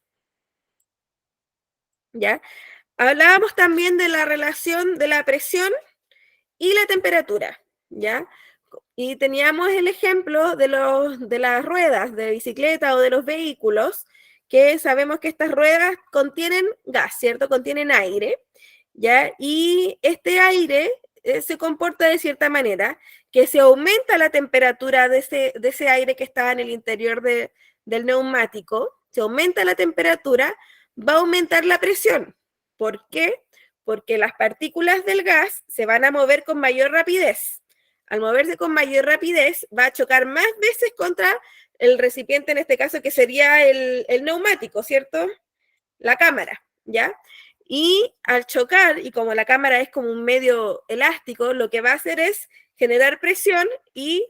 ¿Ya? Hablábamos también de la relación de la presión y la temperatura, ¿ya? Y teníamos el ejemplo de las ruedas de bicicleta o de los vehículos, que sabemos que estas ruedas contienen gas, ¿cierto? Contienen aire, ¿ya? Y este aire se comporta de cierta manera, que se aumenta la temperatura de ese aire que está en el interior del neumático, se aumenta la temperatura, va a aumentar la presión. ¿Por qué? Porque las partículas del gas se van a mover con mayor rapidez. Al moverse con mayor rapidez, va a chocar más veces contra el recipiente, en este caso, que sería el neumático, ¿cierto? La cámara, ¿ya? Y al chocar, y como la cámara es como un medio elástico, lo que va a hacer es generar presión y,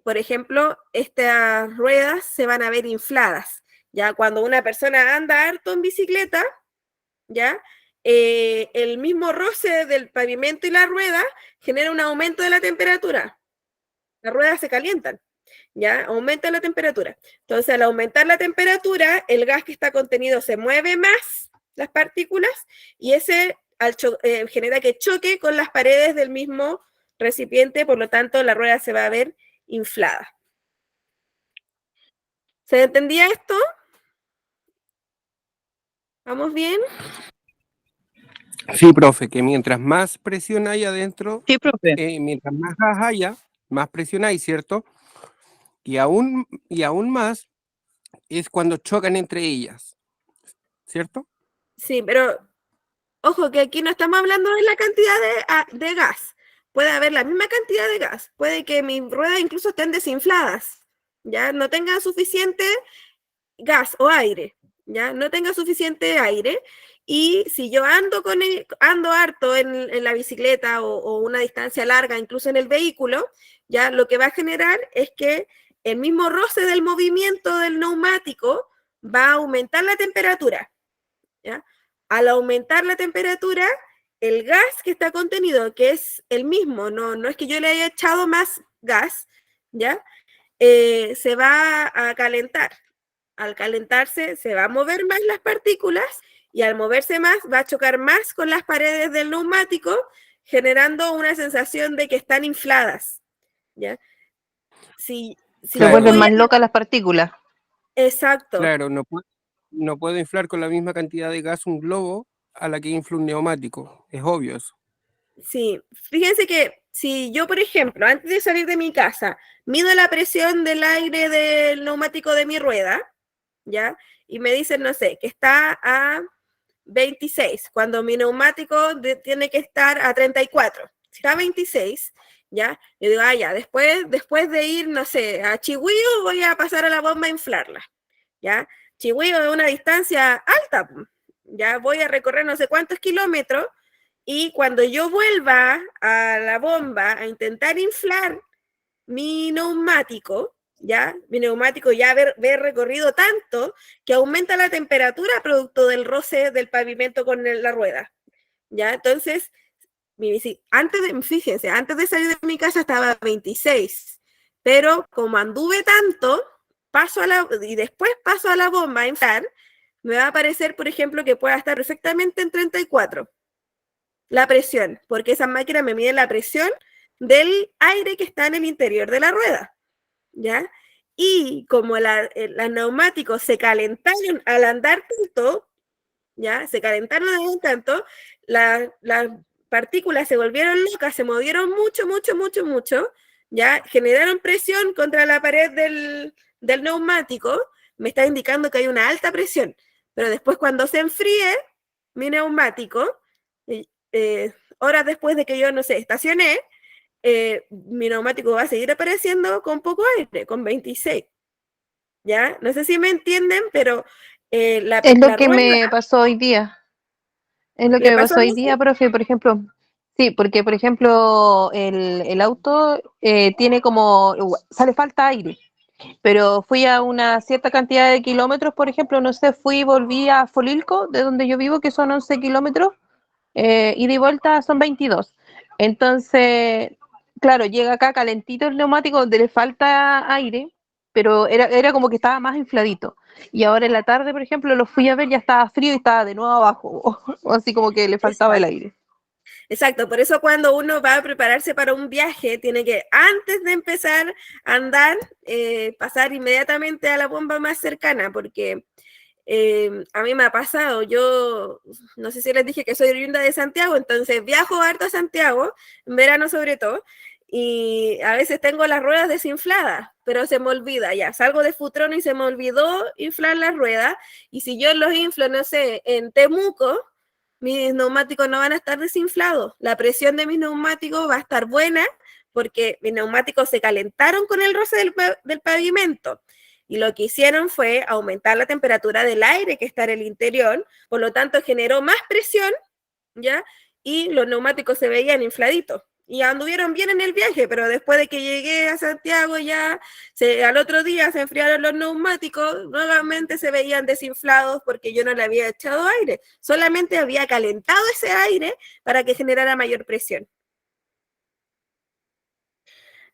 por ejemplo, estas ruedas se van a ver infladas. Ya cuando una persona anda harto en bicicleta, ¿ya? El mismo roce del pavimento y la rueda genera un aumento de la temperatura. Las ruedas se calientan, ¿ya? Aumenta la temperatura. Entonces, al aumentar la temperatura, el gas que está contenido se mueve más, las partículas, y ese genera que choque con las paredes del mismo recipiente, por lo tanto, la rueda se va a ver inflada. ¿Se entendía esto? ¿Vamos bien? Sí, profe, que mientras más presión hay adentro, Sí, profe. mientras más gas haya, más presión hay, ¿cierto? Y aún más es cuando chocan entre ellas, ¿cierto? Sí, pero ojo que aquí no estamos hablando de la cantidad de gas. Puede haber la misma cantidad de gas. Puede que mis ruedas incluso estén desinfladas, ¿ya? No tengan suficiente gas o aire, ¿ya? No tenga suficiente aire. Y si yo ando harto en la bicicleta o una distancia larga, incluso en el vehículo, ya lo que va a generar es que el mismo roce del movimiento del neumático va a aumentar la temperatura, ¿ya? Al aumentar la temperatura, el gas que está contenido, que es el mismo, no es que yo le haya echado más gas, ¿ya? Se va a calentar. Al calentarse, se va a mover más las partículas y al moverse más, va a chocar más con las paredes del neumático, generando una sensación de que están infladas, ¿ya? Si Se Claro. vuelven más locas las partículas. Exacto. Claro, no puedo inflar con la misma cantidad de gas un globo a la que infla un neumático. Es obvio eso. Sí, fíjense que si yo, por ejemplo, antes de salir de mi casa, mido la presión del aire del neumático de mi rueda, ¿ya? Y me dicen, no sé, que está a 26, cuando mi neumático tiene que estar a 34. Si está a 26, ¿ya? Yo digo, ya, después de ir, no sé, a Chihuahua, voy a pasar a la bomba a inflarla, ¿ya? Chihuahua es una distancia alta, ya voy a recorrer no sé cuántos kilómetros, y cuando yo vuelva a la bomba a intentar inflar mi neumático, ¿ya? Mi neumático ya ve recorrido tanto que aumenta la temperatura producto del roce del pavimento con la rueda, ¿ya? Entonces, fíjense, antes de salir de mi casa estaba a 26, pero como anduve tanto, y después paso a la bomba a inflar, me va a parecer, por ejemplo, que pueda estar perfectamente en 34 la presión, porque esa máquina me mide la presión del aire que está en el interior de la rueda, ¿ya? Y como los neumáticos se calentaron al andar tanto, ¿ya? Se calentaron al andar tanto, las partículas se volvieron locas, se movieron mucho, ¿ya? Generaron presión contra la pared del neumático, me está indicando que hay una alta presión, pero después cuando se enfríe mi neumático, horas después de que yo, no sé, estacioné, mi neumático va a seguir apareciendo con poco aire, con 26. ¿Ya? No sé si me entienden, pero Es lo que me pasó hoy día. Es lo que me pasó hoy día, profe, por ejemplo. Sí, porque, por ejemplo, el auto tiene sale falta aire, pero fui a una cierta cantidad de kilómetros, por ejemplo, no sé, fui y volví a Folilco, de donde yo vivo, que son 11 kilómetros, ida y vuelta son 22. Entonces, claro, llega acá calentito el neumático donde le falta aire, pero era como que estaba más infladito. Y ahora en la tarde, por ejemplo, lo fui a ver, ya estaba frío y estaba de nuevo abajo, o así como que le faltaba el aire. Exacto, por eso cuando uno va a prepararse para un viaje, tiene que, antes de empezar a andar, pasar inmediatamente a la bomba más cercana, porque a mí me ha pasado, yo no sé si les dije que soy oriunda de Santiago, entonces viajo harto a Santiago, en verano sobre todo, y a veces tengo las ruedas desinfladas, pero se me olvida, ya salgo de Futrón y se me olvidó inflar las ruedas, y si yo los inflo, no sé, en Temuco, mis neumáticos no van a estar desinflados, la presión de mis neumáticos va a estar buena, porque mis neumáticos se calentaron con el roce del pavimento. Y lo que hicieron fue aumentar la temperatura del aire que está en el interior, por lo tanto generó más presión, ¿ya? Y los neumáticos se veían infladitos. Y anduvieron bien en el viaje, pero después de que llegué a Santiago ya al otro día se enfriaron los neumáticos, nuevamente se veían desinflados porque yo no le había echado aire, solamente había calentado ese aire para que generara mayor presión.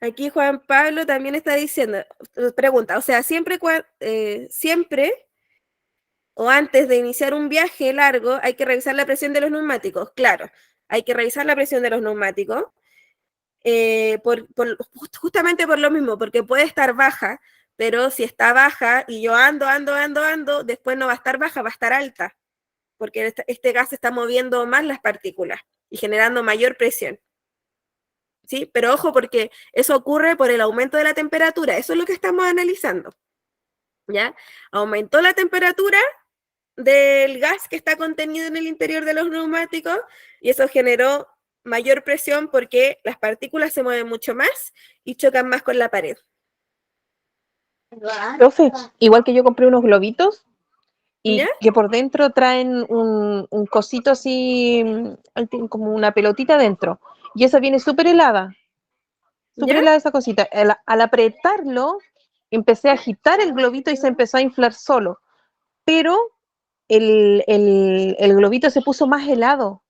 Aquí Juan Pablo también está diciendo, pregunta, o sea, siempre o antes de iniciar un viaje largo hay que revisar la presión de los neumáticos. Claro, hay que revisar la presión de los neumáticos, justamente por lo mismo, porque puede estar baja, pero si está baja y yo ando, después no va a estar baja, va a estar alta, porque este gas está moviendo más las partículas y generando mayor presión. ¿Sí? Pero ojo, porque eso ocurre por el aumento de la temperatura, eso es lo que estamos analizando, ¿ya? Aumentó la temperatura del gas que está contenido en el interior de los neumáticos y eso generó mayor presión porque las partículas se mueven mucho más y chocan más con la pared. Profe, igual que yo compré unos globitos y ¿Ya? que por dentro traen un cosito así, como una pelotita dentro, y esa viene súper helada esa cosita. Al apretarlo, empecé a agitar el globito y se empezó a inflar solo, pero el globito se puso más helado.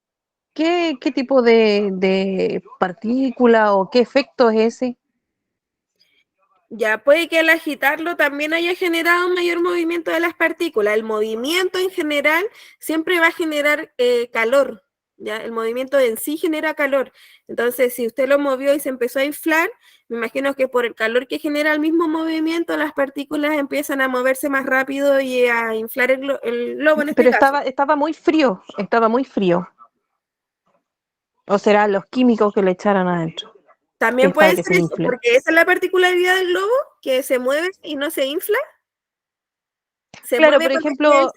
¿Qué tipo de partícula o qué efecto es ese? Ya puede que al agitarlo también haya generado un mayor movimiento de las partículas. El movimiento en general siempre va a generar calor, ¿ya? El movimiento en sí genera calor. Entonces, si usted lo movió y se empezó a inflar, me imagino que por el calor que genera el mismo movimiento, las partículas empiezan a moverse más rápido y a inflar el globo en este Pero caso. estaba muy frío. ¿O serán los químicos que le echaron adentro? También Es para puede que ser se eso, infle. porque esa es la particularidad del globo, que se mueve y no se infla. Se Claro, mueve por porque ejemplo,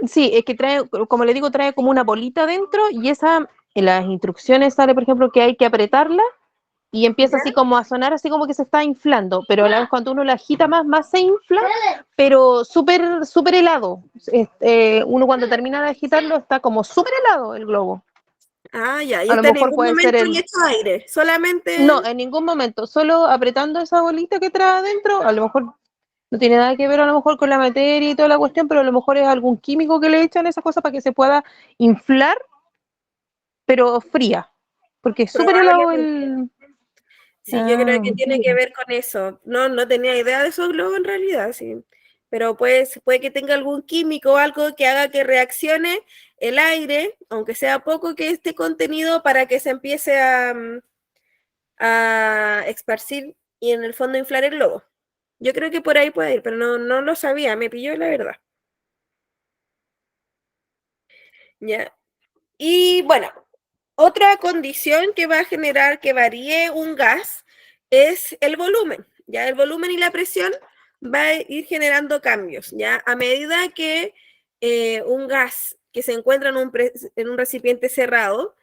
sí, es que trae, como le digo, trae como una bolita dentro y esa, en las instrucciones sale, por ejemplo, que hay que apretarla y empieza ¿ya? así como a sonar, así como que se está inflando, pero a la vez cuando uno la agita más se infla, pero súper helado. Uno cuando termina de agitarlo está como súper helado el globo. Ah, ya. Y A lo usted en mejor ningún puede ser momento le echó aire, solamente. No, en ningún momento, solo apretando esa bolita que trae adentro, a lo mejor no tiene nada que ver a lo mejor con la materia y toda la cuestión, pero a lo mejor es algún químico que le echan esa cosa para que se pueda inflar, pero fría, porque es súper helado Probablemente. el... Sí, yo creo Ah, que tiene que ver con eso. No tenía idea de esos globos en realidad, sí. Pero puede que tenga algún químico o algo que haga que reaccione el aire, aunque sea poco que esté contenido, para que se empiece a esparcir y en el fondo inflar el globo. Yo creo que por ahí puede ir, pero no lo sabía, me pilló la verdad. ¿Ya? Y bueno, otra condición que va a generar que varíe un gas es el volumen, ¿ya? El volumen y la presión va a ir generando cambios, ¿ya? A medida que un gas que se encuentra en un recipiente cerrado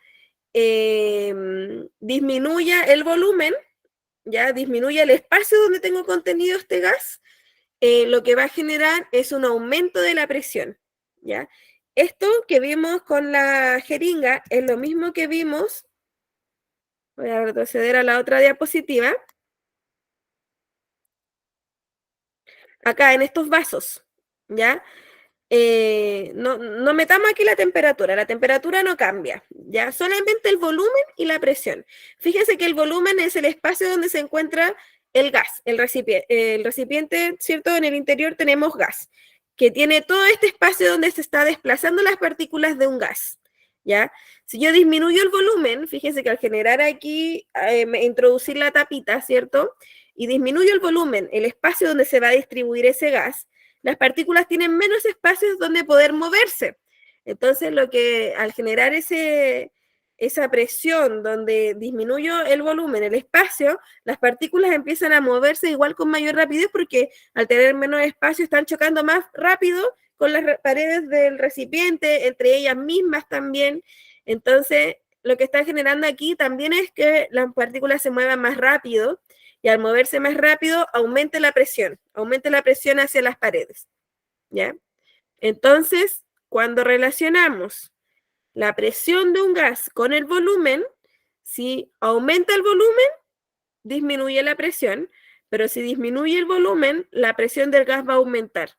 disminuya el volumen, ¿ya? Disminuye el espacio donde tengo contenido este gas, lo que va a generar es un aumento de la presión, ¿ya? Esto que vimos con la jeringa es lo mismo que vimos, voy a retroceder a la otra diapositiva, acá en estos vasos, ¿ya? No metamos aquí la temperatura no cambia, ¿ya? Solamente el volumen y la presión. Fíjense que el volumen es el espacio donde se encuentra el gas, el recipiente, ¿cierto? En el interior tenemos gas, que tiene todo este espacio donde se está desplazando las partículas de un gas, ¿ya? Si yo disminuyo el volumen, fíjense que al generar aquí, introducir la tapita, ¿cierto? Y disminuyo el volumen, el espacio donde se va a distribuir ese gas, las partículas tienen menos espacios donde poder moverse. Entonces, al generar esa presión donde disminuyo el volumen, el espacio, las partículas empiezan a moverse igual con mayor rapidez porque al tener menos espacio están chocando más rápido con las paredes del recipiente, entre ellas mismas también. Entonces, lo que está generando aquí también es que las partículas se muevan más rápido y al moverse más rápido aumente la presión hacia las paredes, ¿ya? Entonces, cuando relacionamos la presión de un gas con el volumen, si aumenta el volumen, disminuye la presión, pero si disminuye el volumen, la presión del gas va a aumentar,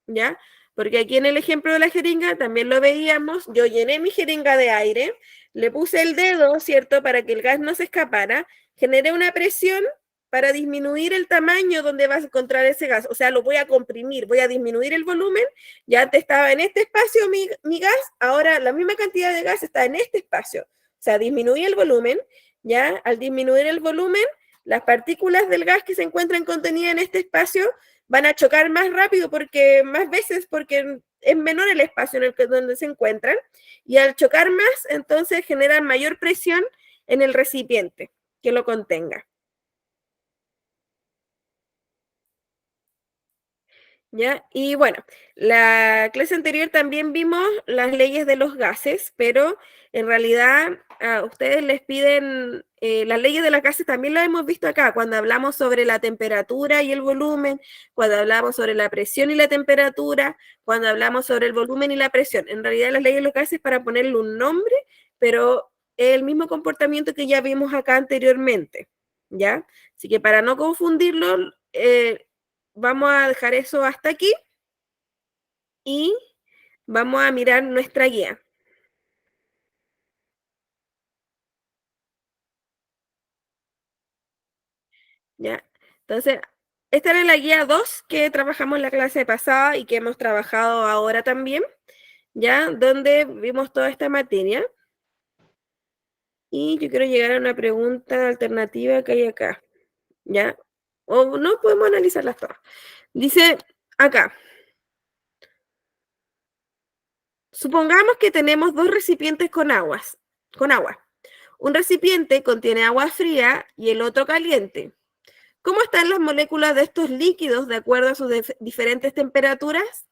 ¿ya? Porque aquí en el ejemplo de la jeringa también lo veíamos, yo llené mi jeringa de aire, le puse el dedo, ¿cierto?, para que el gas no se escapara, generé una presión para disminuir el tamaño donde va a encontrar ese gas, o sea, lo voy a comprimir, voy a disminuir el volumen, ya antes estaba en este espacio mi gas, ahora la misma cantidad de gas está en este espacio, o sea, disminuye el volumen, ya al disminuir el volumen, las partículas del gas que se encuentran contenidas en este espacio van a chocar más rápido más veces porque es menor el espacio en el que donde se encuentran, y al chocar más, entonces generan mayor presión en el recipiente que lo contenga. ¿Ya? Y bueno, la clase anterior también vimos las leyes de los gases, pero en realidad a ustedes les piden, las leyes de los gases también las hemos visto acá, cuando hablamos sobre la temperatura y el volumen, cuando hablamos sobre la presión y la temperatura, cuando hablamos sobre el volumen y la presión. En realidad las leyes de los gases es para ponerle un nombre, pero es el mismo comportamiento que ya vimos acá anteriormente, ¿ya? Así que para no confundirlo, vamos a dejar eso hasta aquí y vamos a mirar nuestra guía. ¿Ya? Entonces, esta era la guía 2 que trabajamos en la clase pasada y que hemos trabajado ahora también, ¿ya? Donde vimos toda esta materia. Y yo quiero llegar a una pregunta alternativa que hay acá, ¿ya? O no, podemos analizarlas todas. Dice acá, supongamos que tenemos dos recipientes con agua. Un recipiente contiene agua fría y el otro caliente. ¿Cómo están las moléculas de estos líquidos de acuerdo a sus diferentes temperaturas?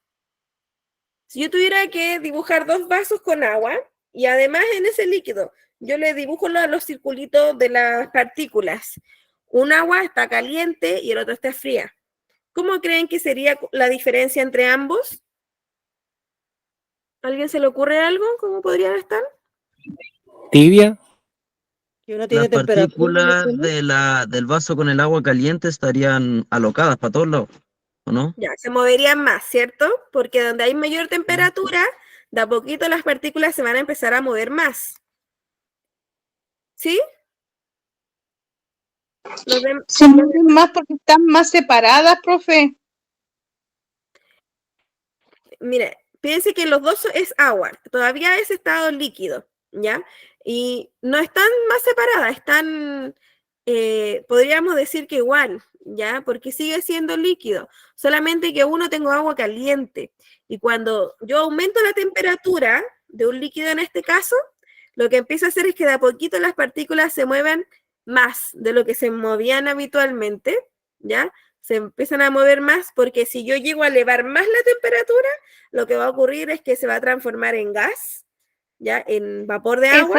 Si yo tuviera que dibujar dos vasos con agua y además en ese líquido yo le dibujo los circulitos de las partículas, un agua está caliente y el otro está fría. ¿Cómo creen que sería la diferencia entre ambos? ¿A alguien se le ocurre algo? ¿Cómo podrían estar? Tibia. Que uno tiene Las temperatura. partículas del vaso con el agua caliente estarían alocadas para todos lados, ¿o no? Ya, se moverían más, ¿cierto? Porque donde hay mayor temperatura, de a poquito las partículas se van a empezar a mover más. ¿Sí? Se mueven más porque están más separadas, profe. Mire, piense que los dos es agua, todavía es estado líquido, ¿ya? Y no están más separadas, están, podríamos decir que igual, ¿ya? Porque sigue siendo líquido, solamente que uno tengo agua caliente. Y cuando yo aumento la temperatura de un líquido en este caso, lo que empieza a hacer es que de a poquito las partículas se muevan más de lo que se movían habitualmente, ¿ya? Se empiezan a mover más porque si yo llego a elevar más la temperatura, lo que va a ocurrir es que se va a transformar en gas, ¿ya? En vapor de agua.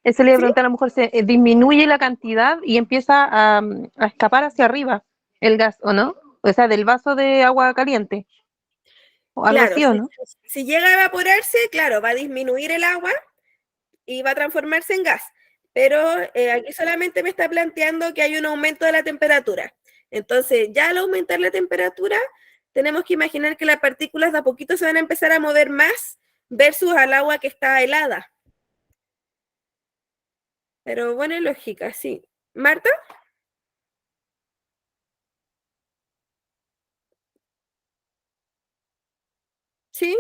Eso le iba a preguntar, a lo mejor se disminuye la cantidad y empieza a escapar hacia arriba el gas, ¿o no? O sea, del vaso de agua caliente. O algo Claro, así, ¿o no? si llega a evaporarse, claro, va a disminuir el agua y va a transformarse en gas. Pero aquí solamente me está planteando que hay un aumento de la temperatura. Entonces, ya al aumentar la temperatura, tenemos que imaginar que las partículas de a poquito se van a empezar a mover más versus al agua que está helada. Pero buena lógica, sí. ¿Marta? ¿Sí?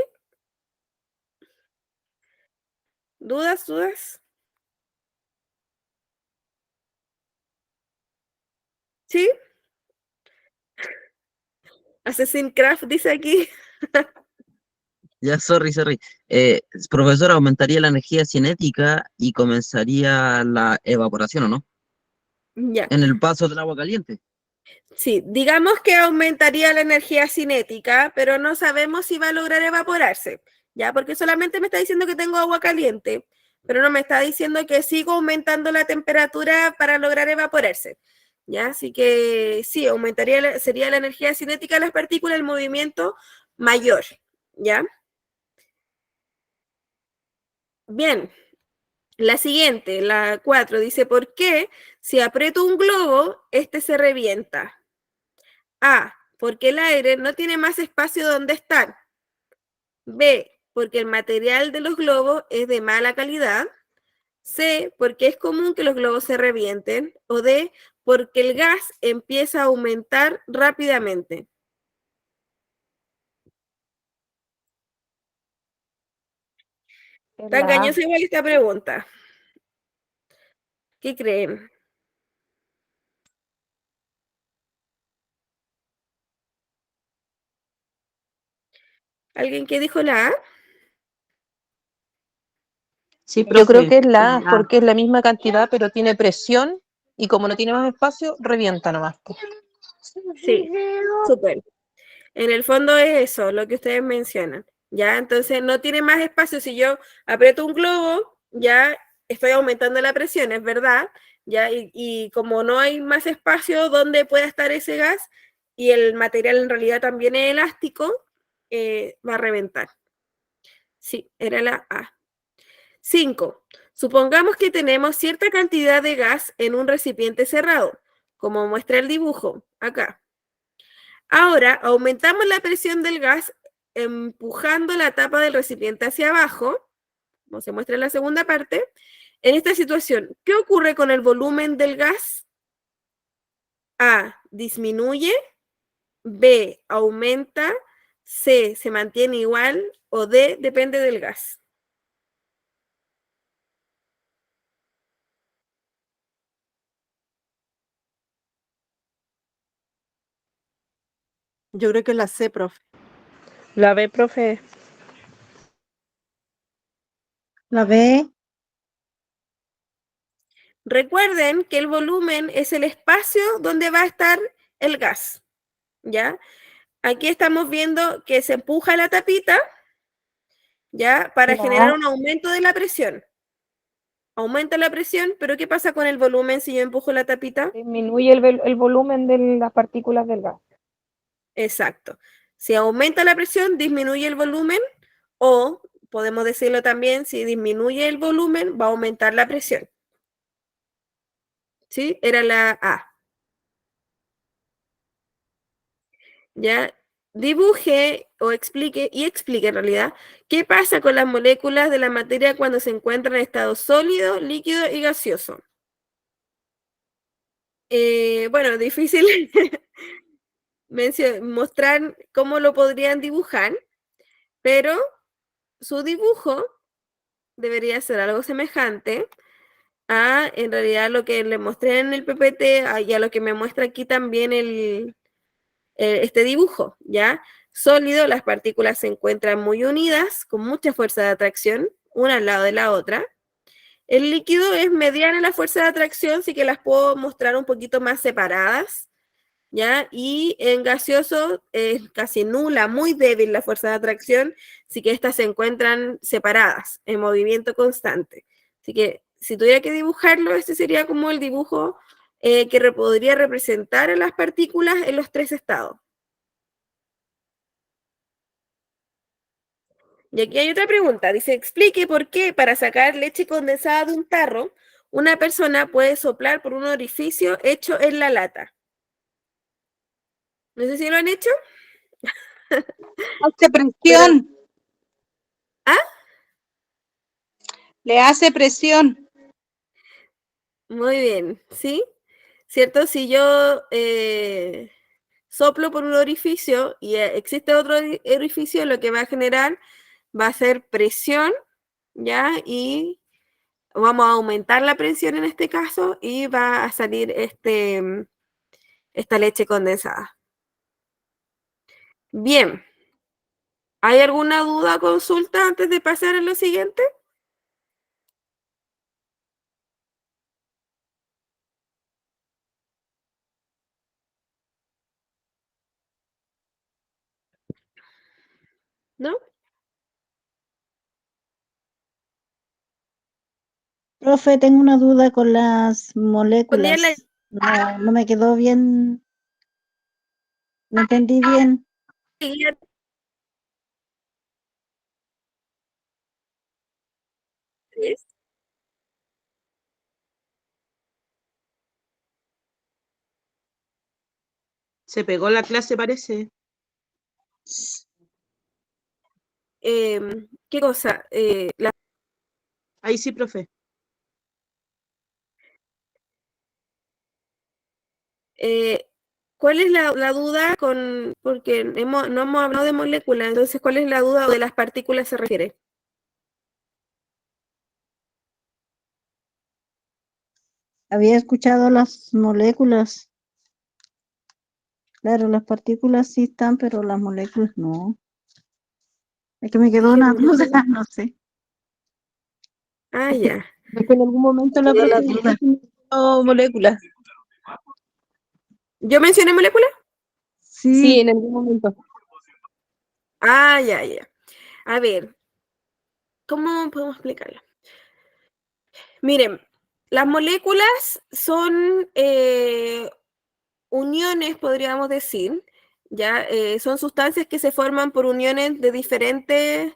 ¿Dudas? ¿Sí? Assassin's Craft dice aquí. Ya, sorry. Profesor, aumentaría la energía cinética y comenzaría la evaporación, ¿o no? Ya. En el paso del agua caliente. Sí, digamos que aumentaría la energía cinética, pero no sabemos si va a lograr evaporarse, ¿ya? Porque solamente me está diciendo que tengo agua caliente, pero no me está diciendo que sigo aumentando la temperatura para lograr evaporarse, ¿ya? Así que sí, sería la energía cinética de las partículas, el movimiento mayor, ¿ya? Bien, la siguiente, la 4, dice, ¿por qué si aprieto un globo, este se revienta? A, porque el aire no tiene más espacio donde estar. B, porque el material de los globos es de mala calidad. C, porque es común que los globos se revienten. O D, porque el gas empieza a aumentar rápidamente. Está engañosa igual esta pregunta. ¿Qué creen? ¿Alguien que dijo la A? Sí, Yo profe. creo que es la A, La A. porque es la misma cantidad, pero tiene presión y como no tiene más espacio, revienta nomás. Sí, súper. En el fondo es eso, lo que ustedes mencionan. ¿Ya? Entonces no tiene más espacio. Si yo aprieto un globo, ya estoy aumentando la presión, es verdad. ¿Ya? Y como no hay más espacio donde pueda estar ese gas y el material en realidad también es elástico, va a reventar. Sí, era la A. 5. Supongamos que tenemos cierta cantidad de gas en un recipiente cerrado, como muestra el dibujo acá. Ahora aumentamos la presión del gas empujando la tapa del recipiente hacia abajo, como se muestra en la segunda parte. En esta situación, ¿qué ocurre con el volumen del gas? A, disminuye, B, aumenta, C, se mantiene igual o D, depende del gas. Yo creo que la C, profe. La B, profe. La B. Recuerden que el volumen es el espacio donde va a estar el gas, ¿ya? Aquí estamos viendo que se empuja la tapita, ¿ya? Para generar un aumento de la presión. Aumenta la presión, pero ¿qué pasa con el volumen si yo empujo la tapita? Disminuye el volumen de las partículas del gas. Exacto. Si aumenta la presión, disminuye el volumen, o podemos decirlo también, si disminuye el volumen, va a aumentar la presión. ¿Sí? Era la A. ¿Ya? Dibuje o explique en realidad qué pasa con las moléculas de la materia cuando se encuentran en estado sólido, líquido y gaseoso. Bueno, difícil mostrar cómo lo podrían dibujar, pero su dibujo debería ser algo semejante a, en realidad, lo que le mostré en el PPT y a lo que me muestra aquí también este dibujo, ¿ya? Sólido, las partículas se encuentran muy unidas, con mucha fuerza de atracción, una al lado de la otra. El líquido es mediana la fuerza de atracción, sí que las puedo mostrar un poquito más separadas, ¿ya? Y en gaseoso es casi nula, muy débil la fuerza de atracción, así que estas se encuentran separadas, en movimiento constante. Así que si tuviera que dibujarlo, este sería como el dibujo que podría representar a las partículas en los tres estados. Y aquí hay otra pregunta, dice, explique por qué para sacar leche condensada de un tarro, una persona puede soplar por un orificio hecho en la lata. No sé si lo han hecho. Hace presión. ¿Ah? Le hace presión. Muy bien, ¿sí? ¿Cierto? Si yo soplo por un orificio y existe otro orificio, lo que va a generar va a ser presión, ¿ya? Y vamos a aumentar la presión en este caso y va a salir esta leche condensada. Bien. ¿Hay alguna duda o consulta antes de pasar a lo siguiente? ¿No? Profe, tengo una duda con las Ponía la moléculas. No me quedó bien. No entendí bien. guía. Se pegó la clase, parece. ¿Qué cosa? Ahí sí, profe. ¿Cuál es la duda porque no hemos hablado de moléculas, entonces ¿cuál es la duda o de las partículas se refiere? Había escuchado las moléculas. Claro, las partículas sí están, pero las moléculas no. Es que me quedó Dije una duda, moléculas. no sé. Ah, ya. Es que en algún momento la Quedó la profe duda. mencionó moléculas. ¿Yo mencioné moléculas? Sí, Sí, en algún momento. Ah, ya, ya. A ver, ¿cómo podemos explicarlo? Miren, las moléculas son uniones, podríamos decir, ¿ya? Son sustancias que se forman por uniones de diferentes,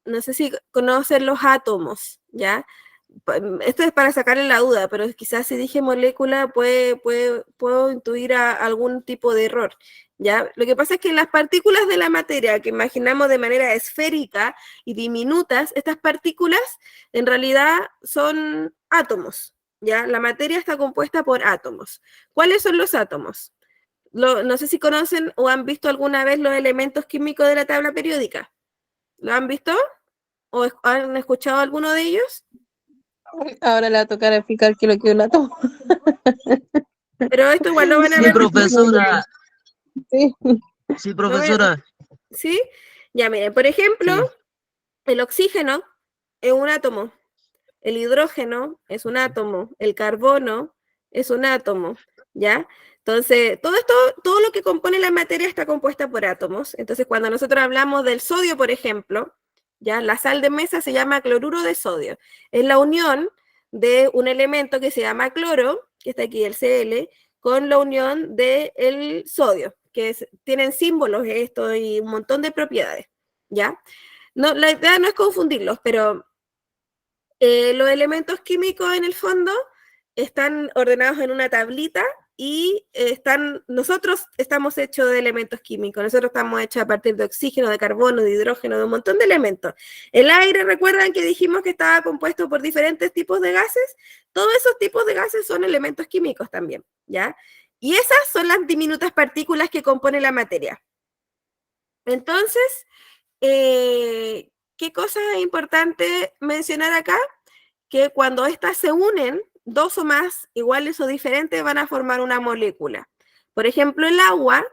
no sé si conocen los átomos, ¿ya? Esto es para sacarle la duda, pero quizás si dije molécula puedo intuir algún tipo de error, ¿ya? Lo que pasa es que las partículas de la materia que imaginamos de manera esférica y diminutas, estas partículas en realidad son átomos, ¿ya? La materia está compuesta por átomos. ¿Cuáles son los átomos? No sé si conocen o han visto alguna vez los elementos químicos de la tabla periódica. ¿Lo han visto? ¿O han escuchado alguno de ellos? Ahora le va a tocar explicar qué es lo que es un átomo. Pero esto igual lo van a Sí, ver. profesora. Sí. Sí, ¿Lo ven? profesora. ¿Sí? Ya miren, por ejemplo, Sí. el oxígeno es un átomo, el hidrógeno es un átomo, el carbono es un átomo, ¿ya? Entonces, todo esto, todo lo que compone la materia está compuesta por átomos. Entonces, cuando nosotros hablamos del sodio, por ejemplo, ¿ya? La sal de mesa se llama cloruro de sodio. Es la unión de un elemento que se llama cloro, que está aquí el Cl, con la unión del sodio, que tienen símbolos esto y un montón de propiedades, ¿ya? No, la idea no es confundirlos, pero los elementos químicos en el fondo están ordenados en una tablita y nosotros estamos hechos de elementos químicos, nosotros estamos hechos a partir de oxígeno, de carbono, de hidrógeno, de un montón de elementos. El aire, recuerdan que dijimos que estaba compuesto por diferentes tipos de gases, todos esos tipos de gases son elementos químicos también, ¿ya? Y esas son las diminutas partículas que componen la materia. Entonces, ¿qué cosa es importante mencionar acá? Que cuando estas se unen, dos o más iguales o diferentes van a formar una molécula. Por ejemplo, el agua,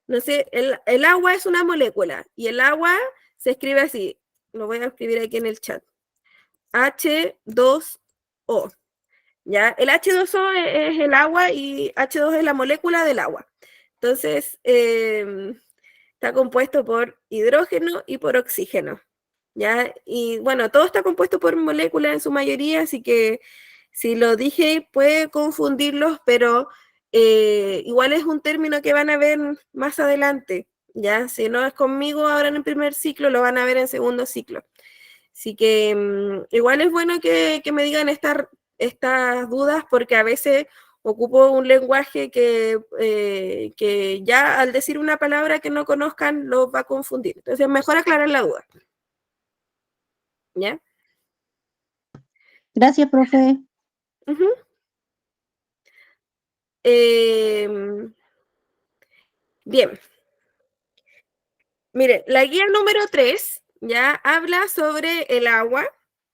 no sé, el agua es una molécula y el agua se escribe así, lo voy a escribir aquí en el chat, H2O, ¿ya? El H2O es el agua y H2 es la molécula del agua. Entonces, está compuesto por hidrógeno y por oxígeno, ¿ya? Y bueno, todo está compuesto por moléculas en su mayoría, así que si lo dije puede confundirlos, pero igual es un término que van a ver más adelante, ¿ya? Si no es conmigo ahora en el primer ciclo, lo van a ver en segundo ciclo. Así que igual es bueno que me digan estas dudas porque a veces ocupo un lenguaje que ya al decir una palabra que no conozcan los va a confundir. Entonces, mejor aclarar la duda. ¿Ya? gracias, profe. Ujú. Bien. Mire, la guía número 3 ya habla sobre el agua,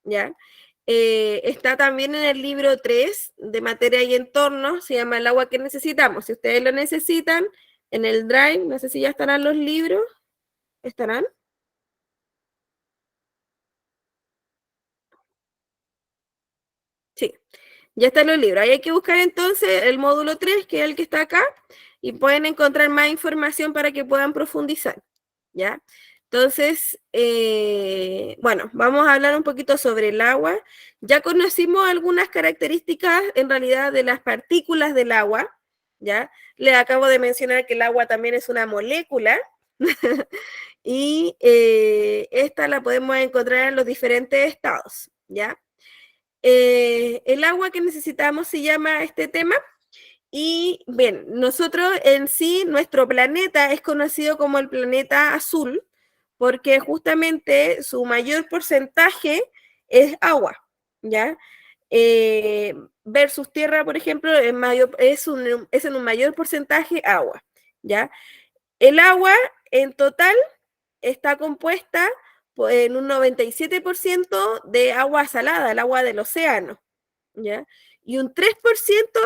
¿ya? Está también en el libro 3 de materia y entorno, se llama El agua que necesitamos. Si ustedes lo necesitan, en el Drive, no sé si ya estarán los libros, ¿estarán? Sí, ya están los libros. Ahí hay que buscar entonces el módulo 3, que es el que está acá, y pueden encontrar más información para que puedan profundizar, ¿ya? Entonces, bueno, vamos a hablar un poquito sobre el agua. Ya conocimos algunas características, en realidad, de las partículas del agua, ¿ya? Les acabo de mencionar que el agua también es una molécula, y esta la podemos encontrar en los diferentes estados, ¿ya? El agua que necesitamos se llama este tema. Y bien, nosotros en sí, nuestro planeta es conocido como el planeta azul, porque justamente su mayor porcentaje es agua, ¿ya? Versus Tierra, por ejemplo, es en un mayor porcentaje agua, ¿ya? El agua en total está compuesta en un 97% de agua salada, el agua del océano, ¿ya? Y un 3%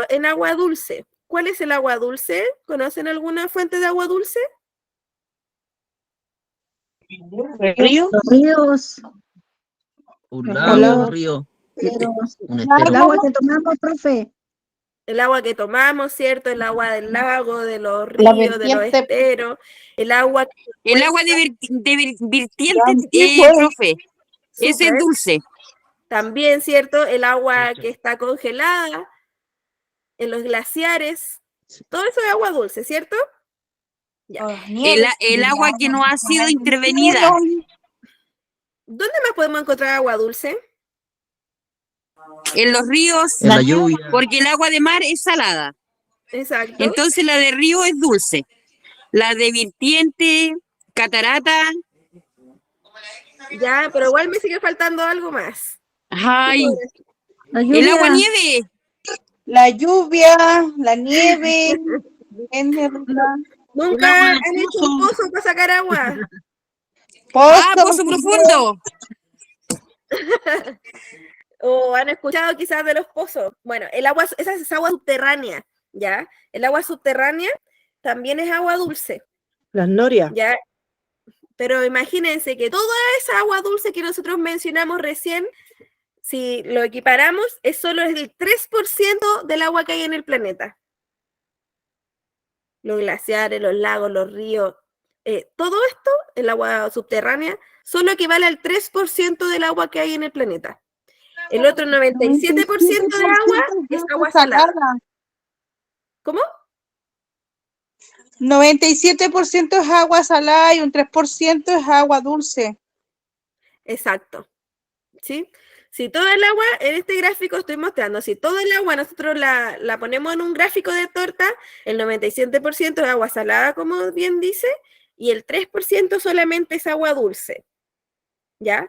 en agua dulce. ¿Cuál es el agua dulce? ¿Conocen alguna fuente de agua dulce? ¿El río? Los ríos, Un los lago, ríos, un río, pero un el estero. agua que tomamos, profe. El agua que tomamos, ¿cierto? El agua del lago, de los La ríos, de los vertiente. esteros, el agua que El agua de vertiente, antigua. profe, ese es súper, dulce. también, ¿cierto? El agua que está congelada en los glaciares, todo eso es agua dulce, ¿cierto? Ya. El agua que no ha sido intervenida. ¿Dónde más podemos encontrar agua dulce? En los ríos, En la lluvia. porque el agua de mar es salada. Exacto. Entonces la de río es dulce. La de vertiente, catarata, Ya, pero igual me sigue faltando algo más. ay, La el agua lluvia. nieve. La lluvia, la nieve. ¿Nunca han hecho un pozo para sacar agua? Pozo profundo. ¿O han escuchado quizás de los pozos? Bueno, el agua, esa es agua subterránea, ¿ya? El agua subterránea también es agua dulce, Las norias. ¿ya? Pero imagínense que toda esa agua dulce que nosotros mencionamos recién, si lo equiparamos, es solo el 3% del agua que hay en el planeta. Los glaciares, los lagos, los ríos, todo esto, el agua subterránea, solo equivale al 3% del agua que hay en el planeta. El otro 97% de agua es agua salada. ¿Cómo? 97% es agua salada y un 3% es agua dulce. Exacto. ¿Sí? Si todo el agua, en este gráfico estoy mostrando, si todo el agua nosotros la ponemos en un gráfico de torta, el 97% es agua salada, como bien dice, y el 3% solamente es agua dulce. ¿Ya?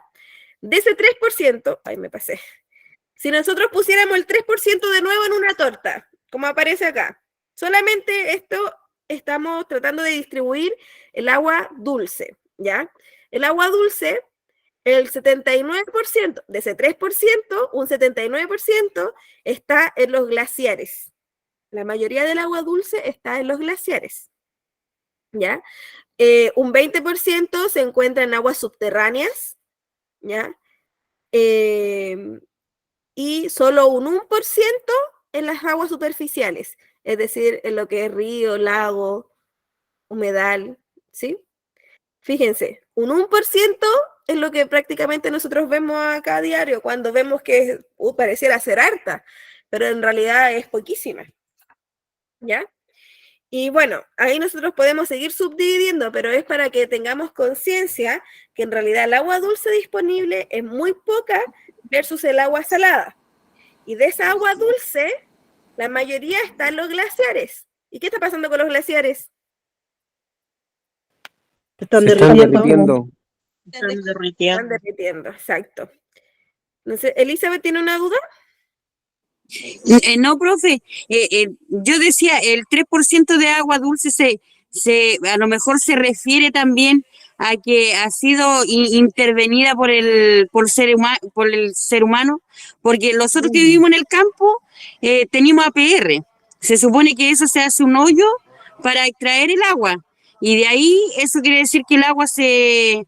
De ese 3%, ay, me pasé. Si nosotros pusiéramos el 3% de nuevo en una torta, como aparece acá, solamente esto estamos tratando de distribuir el agua dulce, ¿ya? El agua dulce, el 79%, de ese 3%, un 79% está en los glaciares. La mayoría del agua dulce está en los glaciares, ¿ya? Un 20% se encuentra en aguas subterráneas, ¿ya? Y solo un 1% en las aguas superficiales, es decir, en lo que es río, lago, humedal, ¿sí? Fíjense, un 1% es lo que prácticamente nosotros vemos acá a diario, cuando vemos que pareciera ser harta, pero en realidad es poquísima, ¿ya? Y bueno, ahí nosotros podemos seguir subdividiendo, pero es para que tengamos conciencia que en realidad el agua dulce disponible es muy poca versus el agua salada. Y de esa agua dulce, la mayoría está en los glaciares. ¿Y qué está pasando con los glaciares? Se están Se están derritiendo. Están derritiendo, exacto. No sé, ¿Elizabeth tiene una duda? No, profe, yo decía, el 3% de agua dulce a lo mejor se refiere también a que ha sido intervenida por el ser humano, porque nosotros que vivimos en el campo tenemos APR. Se supone que eso se hace un hoyo para extraer el agua, y de ahí eso quiere decir que el agua se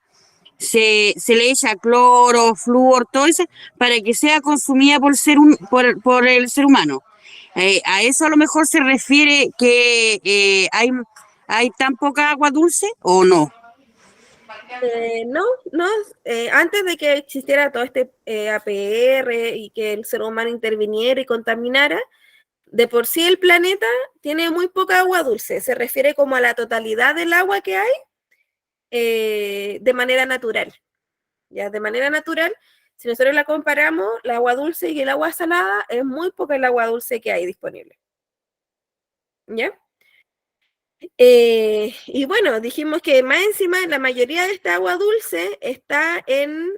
le echa cloro, flúor, todo eso, para que sea consumida por el ser humano. A eso a lo mejor se refiere que hay tan poca agua dulce, ¿o no? No, antes de que existiera todo este APR y que el ser humano interviniera y contaminara, de por sí el planeta tiene muy poca agua dulce. Se refiere como a la totalidad del agua que hay de manera natural. Ya, de manera natural, si nosotros la comparamos, el agua dulce y el agua salada, es muy poca el agua dulce que hay disponible. ¿Ya? Y bueno, dijimos que más encima la mayoría de esta agua dulce está en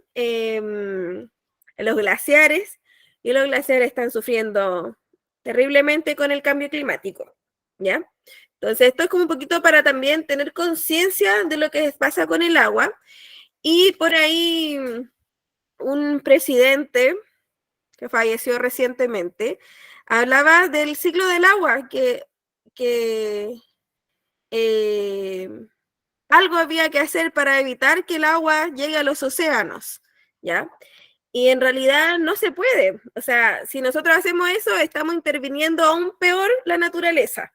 los glaciares, y los glaciares están sufriendo terriblemente con el cambio climático, ¿ya? Entonces esto es como un poquito para también tener conciencia de lo que pasa con el agua. Y por ahí un presidente que falleció recientemente hablaba del ciclo del agua, que algo había que hacer para evitar que el agua llegue a los océanos, ¿ya? Y en realidad no se puede. O sea, si nosotros hacemos eso, estamos interviniendo aún peor la naturaleza.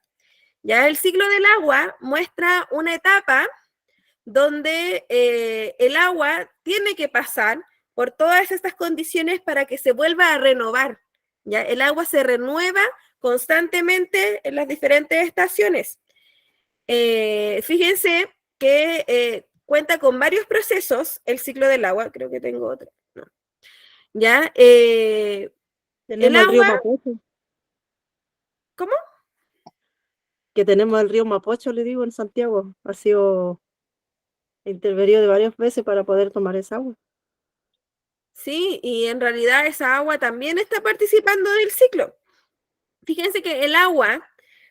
Ya el ciclo del agua muestra una etapa donde el agua tiene que pasar por todas estas condiciones para que se vuelva a renovar. ¿Ya? El agua se renueva constantemente en las diferentes estaciones. Fíjense que cuenta con varios procesos el ciclo del agua. Creo que tengo otra. No. ¿Ya? El Tenemos el río agua... Mapocho, ¿Cómo? que tenemos el río Mapocho, le digo, en Santiago. Ha sido intervenido de varias veces para poder tomar esa agua. Sí, y en realidad esa agua también está participando del ciclo. Fíjense que el agua,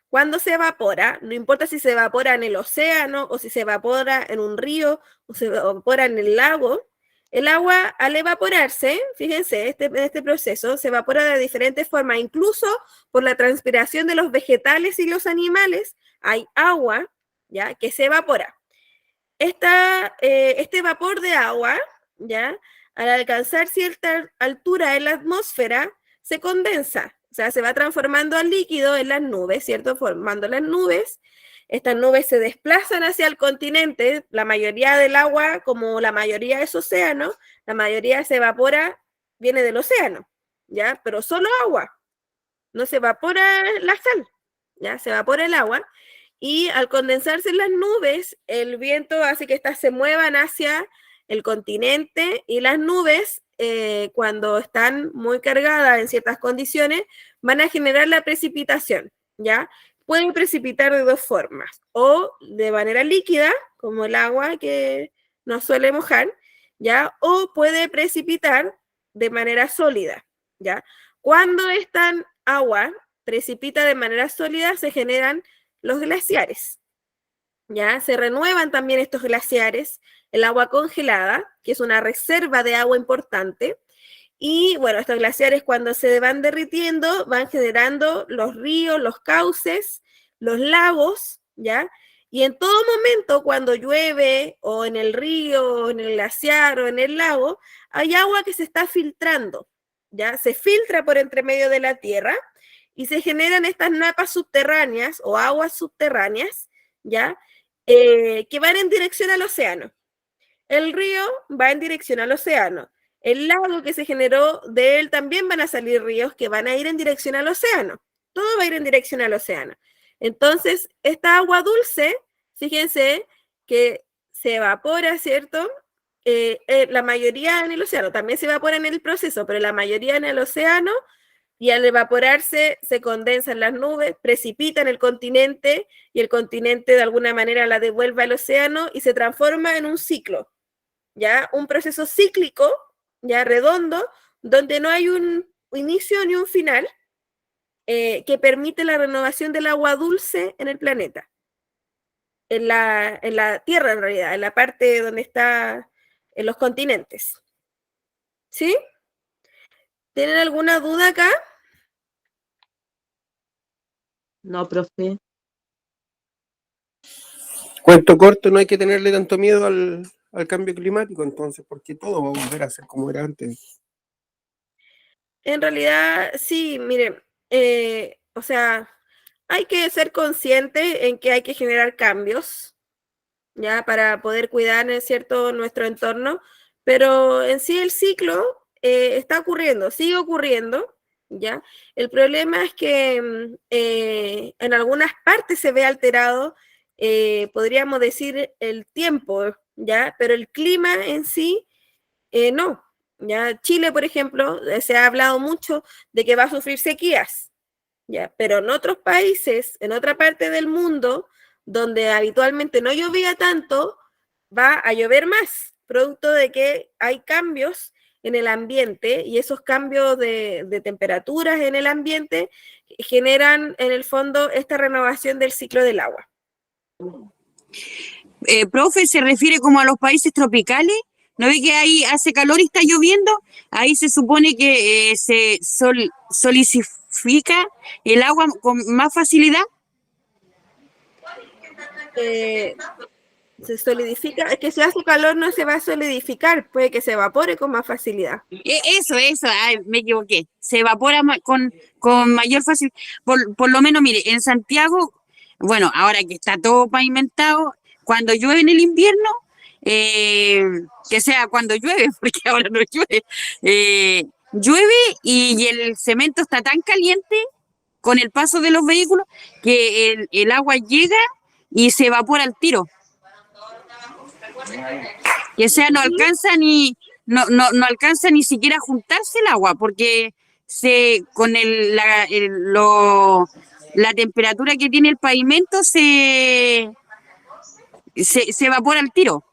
cuando se evapora, no importa si se evapora en el océano o si se evapora en un río o se evapora en el lago, el agua al evaporarse, fíjense, este proceso se evapora de diferentes formas, incluso por la transpiración de los vegetales y los animales, hay agua, ¿ya?, que se evapora. Este vapor de agua, ¿ya?, al alcanzar cierta altura en la atmósfera, se condensa, o sea, se va transformando al líquido en las nubes, ¿cierto? Formando las nubes. Estas nubes se desplazan hacia el continente. La mayoría del agua, como la mayoría es océano, la mayoría se evapora, viene del océano, ¿ya? Pero solo agua, no se evapora la sal, ¿ya? Se evapora el agua. Y al condensarse en las nubes, el viento hace que éstas se muevan hacia el continente, y las nubes, cuando están muy cargadas en ciertas condiciones, van a generar la precipitación, ¿ya? Pueden precipitar de dos formas, o de manera líquida, como el agua que nos suele mojar, ¿ya? O puede precipitar de manera sólida, ¿ya? Cuando esta agua precipita de manera sólida, se generan los glaciares, ¿ya? Se renuevan también estos glaciares, el agua congelada, que es una reserva de agua importante, y bueno, estos glaciares cuando se van derritiendo van generando los ríos, los cauces, los lagos, ¿ya? Y en todo momento cuando llueve, o en el río, o en el glaciar, o en el lago, hay agua que se está filtrando, ¿ya? Se filtra por entre medio de la tierra, y se generan estas napas subterráneas, o aguas subterráneas, ¿ya? Que van en dirección al océano. El río va en dirección al océano. El lago que se generó de él, también van a salir ríos que van a ir en dirección al océano. Todo va a ir en dirección al océano. Entonces, esta agua dulce, fíjense que se evapora, ¿cierto? La mayoría en el océano, también se evapora en el proceso, pero la mayoría en el océano, y al evaporarse se condensan las nubes, precipita en el continente, y el continente de alguna manera la devuelve al océano y se transforma en un ciclo, ¿ya? Un proceso cíclico, ya redondo, donde no hay un inicio ni un final, que permite la renovación del agua dulce en el planeta. En la Tierra, en realidad, en la parte donde está, en los continentes. ¿Sí? ¿Tienen alguna duda acá? No, profe. Cuento corto, no hay que tenerle tanto miedo al cambio climático, entonces, porque todo va a volver a ser como era antes. En realidad, sí, miren, o sea, hay que ser consciente en que hay que generar cambios, ¿ya? Para poder cuidar, ¿no es cierto?, nuestro entorno, pero en sí el ciclo está ocurriendo, sigue ocurriendo, ¿ya? El problema es que en algunas partes se ve alterado, podríamos decir, el tiempo, ¿ya? Pero el clima en sí, no. Ya Chile, por ejemplo, se ha hablado mucho de que va a sufrir sequías, ¿ya? Pero en otros países, en otra parte del mundo, donde habitualmente no llovía tanto, va a llover más, producto de que hay cambios en el ambiente y esos cambios de temperaturas en el ambiente generan en el fondo esta renovación del ciclo del agua. Profe, ¿se refiere como a los países tropicales? ¿No ve que ahí hace calor y está lloviendo? Ahí se supone que se solidifica el agua con más facilidad. Se solidifica, es que si hace calor no se va a solidificar, puede que se evapore con más facilidad. Eso, ay, me equivoqué. Se evapora con mayor facilidad. Por lo menos, mire, en Santiago, bueno, ahora que está todo pavimentado, cuando llueve en el invierno, que sea cuando llueve, porque ahora no llueve, llueve y el cemento está tan caliente con el paso de los vehículos que el agua llega y se evapora al tiro. Que sea, no alcanza no alcanza ni siquiera a juntarse el agua, porque con la temperatura que tiene el pavimento se evapora al tiro.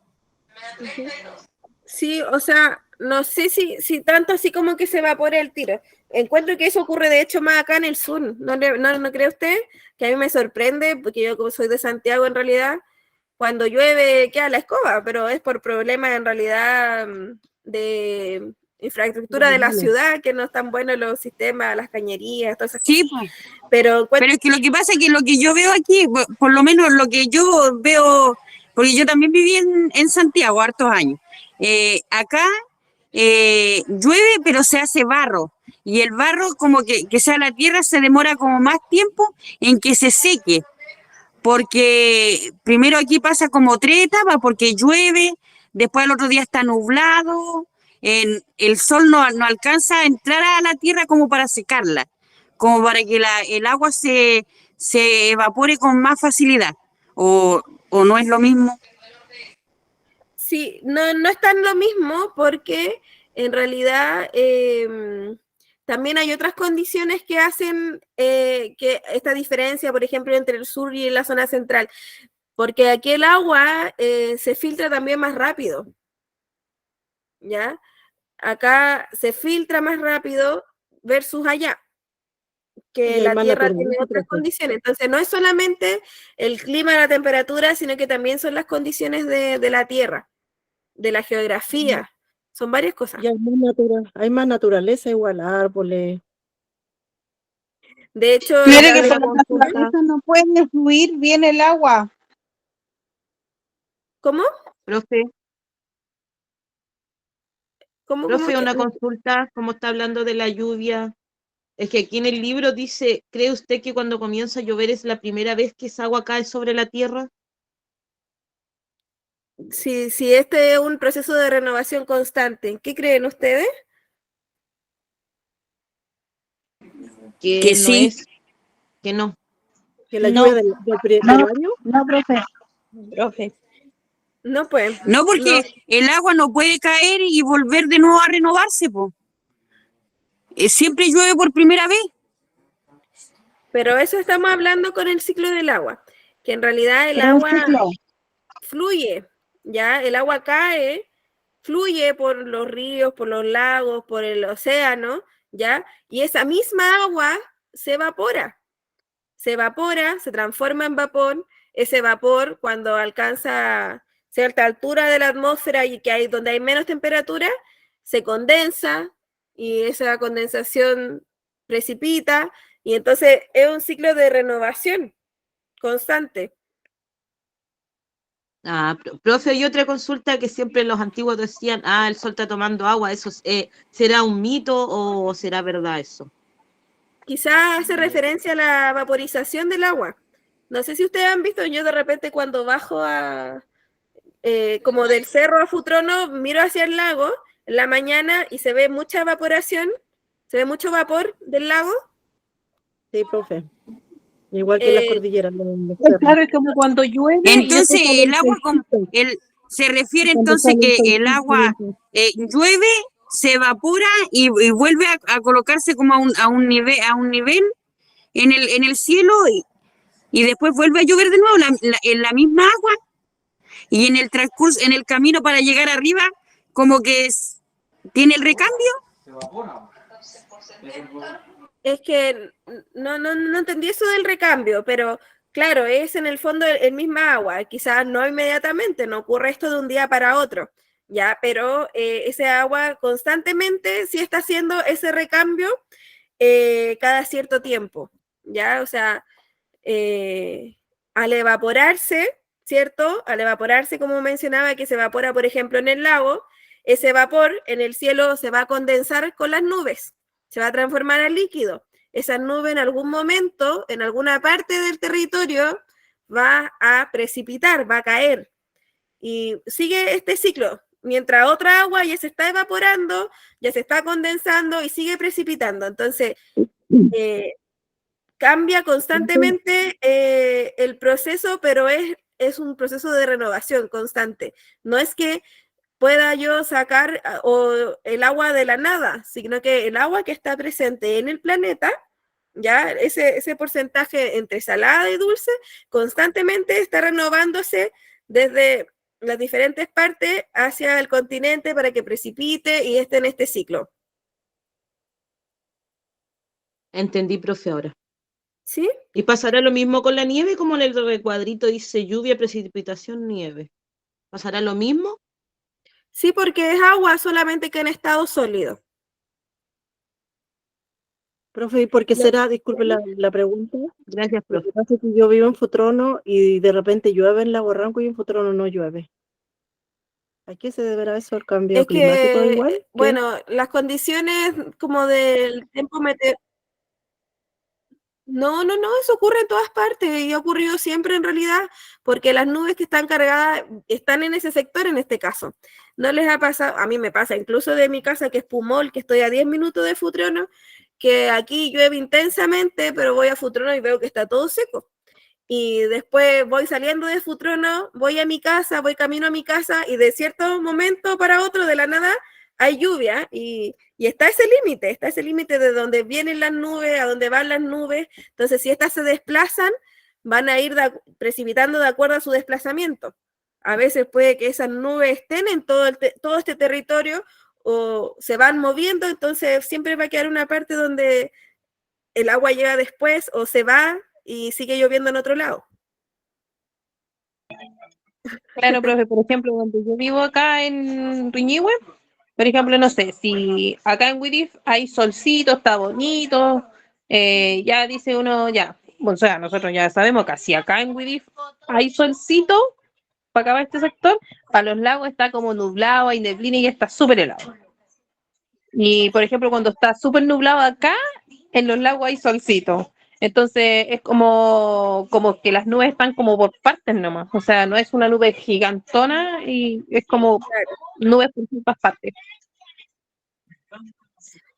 Sí, o sea, no sé si tanto así como que se evapora el tiro. Encuentro que eso ocurre de hecho más acá en el sur. ¿No cree usted? Que a mí me sorprende, porque yo como soy de Santiago en realidad, cuando llueve queda la escoba, pero es por problemas en realidad de infraestructura de la ciudad, que no están buenos los sistemas, las cañerías, todas esas Sí, cosas. pues. Pero es que lo que pasa es que lo que yo veo aquí, por lo menos lo que yo veo, porque yo también viví en Santiago hartos años, acá llueve pero se hace barro, y el barro como que sea la tierra se demora como más tiempo en que se seque, porque primero aquí pasa como 3 etapas, porque llueve, después el otro día está nublado, el sol no alcanza a entrar a la tierra como para secarla, como para que el agua se evapore con más facilidad, o no es lo mismo. sí, no es tan lo mismo porque en realidad también hay otras condiciones que hacen que esta diferencia, por ejemplo, entre el sur y la zona central, porque aquí el agua se filtra también más rápido, ¿ya? Acá se filtra más rápido versus allá, que Y hay la más Tierra tiene naturaleza, otras profe. condiciones. Entonces, no es solamente el clima, la temperatura, sino que también son las condiciones de la Tierra, de la geografía. Son varias cosas. Y hay más naturaleza, igual árboles. De hecho, Mire Hay que por la la consulta. naturaleza no puede fluir bien el agua. ¿cómo? Profe, ¿Cómo que? una consulta, como está hablando de la lluvia. Es que aquí en el libro dice, ¿cree usted que cuando comienza a llover es la primera vez que esa agua cae sobre la tierra? Si este es un proceso de renovación constante, ¿qué creen ustedes? Que Que no sí. es, que no. Que la No, lluvia del no, año. no, profe. No, pues. No, porque el agua no puede caer y volver de nuevo a renovarse, po. Siempre llueve por primera vez. Pero eso estamos hablando con el ciclo del agua, que en realidad el Pero un agua ciclo. fluye, ¿ya? El agua cae, fluye por los ríos, por los lagos, por el océano, ¿ya? Y esa misma agua se evapora. Se evapora, se transforma en vapor. Ese vapor, cuando alcanza cierta altura de la atmósfera y que hay donde hay menos temperatura, se condensa y esa condensación precipita y entonces es un ciclo de renovación constante. Profe, y otra consulta que siempre los antiguos decían, el sol está tomando agua, ¿eso será un mito o será verdad eso? Quizás hace referencia a la vaporización del agua. No sé si ustedes han visto, yo de repente cuando bajo como del cerro a Futrono, miro hacia el lago en la mañana y se ve mucha evaporación, se ve mucho vapor del lago. Sí, profe. Igual que en las cordilleras. Claro, es como cuando llueve. Entonces, el agua, se refiere entonces que el agua llueve, se evapora y vuelve a colocarse como a un nivel en el cielo y después vuelve a llover de nuevo en la misma agua y en el transcurso, en el camino para llegar arriba, como que tiene el recambio. Es que no entendí eso del recambio, pero claro, es en el fondo el misma agua, quizás no inmediatamente, no ocurre esto de un día para otro, ya, pero ese agua constantemente sí está haciendo ese recambio cada cierto tiempo, ya, o sea, al evaporarse, ¿cierto? Al evaporarse, como mencionaba, que se evapora, por ejemplo, en el lago, ese vapor en el cielo se va a condensar con las nubes, se va a transformar en líquido. Esa nube en algún momento, en alguna parte del territorio, va a precipitar, va a caer. Y sigue este ciclo. Mientras otra agua ya se está evaporando, ya se está condensando y sigue precipitando. Entonces, cambia constantemente el proceso, pero es un proceso de renovación constante. No es que pueda yo sacar el agua de la nada, sino que el agua que está presente en el planeta, ya ese porcentaje entre salada y dulce, constantemente está renovándose desde las diferentes partes hacia el continente para que precipite y esté en este ciclo. Entendí, profe, ahora. ¿Sí? ¿Y pasará lo mismo con la nieve, como en el recuadrito dice lluvia, precipitación, nieve? ¿Pasará lo mismo? Sí, porque es agua solamente que en estado sólido. Profe, ¿y por qué será? Disculpe la pregunta. Gracias, Lo profe. que pasa es que yo vivo en Futrono y de repente llueve en Lago Ranco y en Futrono no llueve. ¿A qué se deberá eso, el cambio Es climático que, igual? bueno, las condiciones como del tiempo meteorológico. No, eso ocurre en todas partes y ha ocurrido siempre en realidad, porque las nubes que están cargadas están en ese sector en este caso. No les ha pasado, a mí me pasa, incluso de mi casa que es Pumol, que estoy a 10 minutos de Futrono, que aquí llueve intensamente, pero voy a Futrono y veo que está todo seco. Y después voy saliendo de Futrono, voy a mi casa, voy camino a mi casa y de cierto momento para otro, de la nada, hay lluvia y está ese límite de donde vienen las nubes, a donde van las nubes. Entonces, si estas se desplazan, van a ir precipitando de acuerdo a su desplazamiento. A veces puede que esas nubes estén en todo este territorio o se van moviendo, entonces siempre va a quedar una parte donde el agua llega después o se va y sigue lloviendo en otro lado. Claro, profe, por ejemplo, donde yo vivo acá en Riñihue, por ejemplo, no sé, si acá en Widif hay solcito, está bonito, ya dice uno, ya, bueno, o sea, nosotros ya sabemos que si acá en Widif hay solcito, para acabar este sector, para los lagos está como nublado, hay neblina y está súper helado. Y, por ejemplo, cuando está súper nublado acá, en los lagos hay solcito. Entonces es como que las nubes están como por partes nomás. O sea, no es una nube gigantona y es como nubes por todas partes.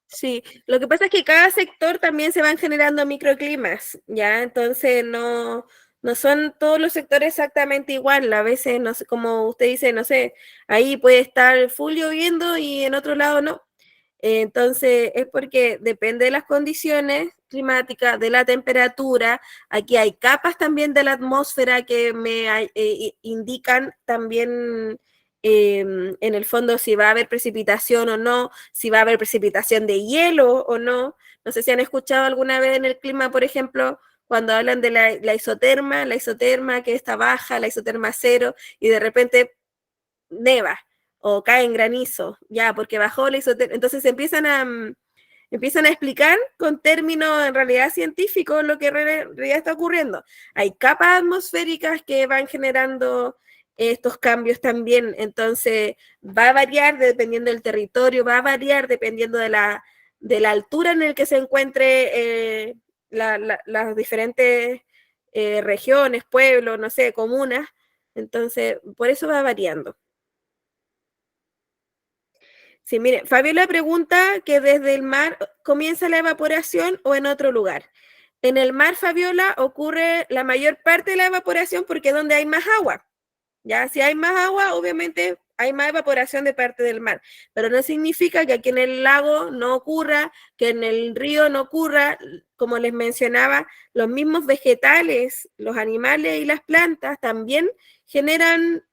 Sí, lo que pasa es que cada sector también se van generando microclimas, ¿ya? Entonces no son todos los sectores exactamente igual. A veces, no sé, como usted dice, no sé, ahí puede estar full lloviendo y en otro lado no. Entonces, es porque depende de las condiciones climáticas, de la temperatura. Aquí hay capas también de la atmósfera que me indican también en el fondo si va a haber precipitación o no, si va a haber precipitación de hielo o no. No sé si han escuchado alguna vez en el clima, por ejemplo, cuando hablan de la isoterma que está baja, la isoterma cero, y de repente neva o cae en granizo, ya, porque bajó la isoterma. Entonces empiezan a explicar con términos en realidad científicos lo que en realidad está ocurriendo. Hay capas atmosféricas que van generando estos cambios también, entonces va a variar dependiendo del territorio, va a variar dependiendo de la altura en la que se encuentre las diferentes regiones, pueblos, no sé, comunas, entonces por eso va variando. Sí, mire, Fabiola pregunta que desde el mar comienza la evaporación o en otro lugar. En el mar, Fabiola, ocurre la mayor parte de la evaporación porque es donde hay más agua. Ya, si hay más agua, obviamente hay más evaporación de parte del mar, pero no significa que aquí en el lago no ocurra, que en el río no ocurra. Como les mencionaba, los mismos vegetales, los animales y las plantas también generan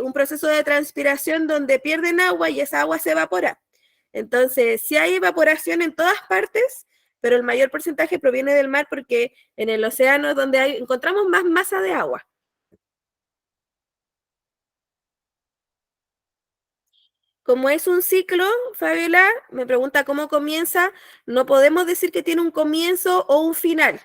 un proceso de transpiración donde pierden agua y esa agua se evapora. Entonces, sí hay evaporación en todas partes, pero el mayor porcentaje proviene del mar porque en el océano es donde encontramos más masa de agua. Como es un ciclo, Fabiola me pregunta cómo comienza, no podemos decir que tiene un comienzo o un final.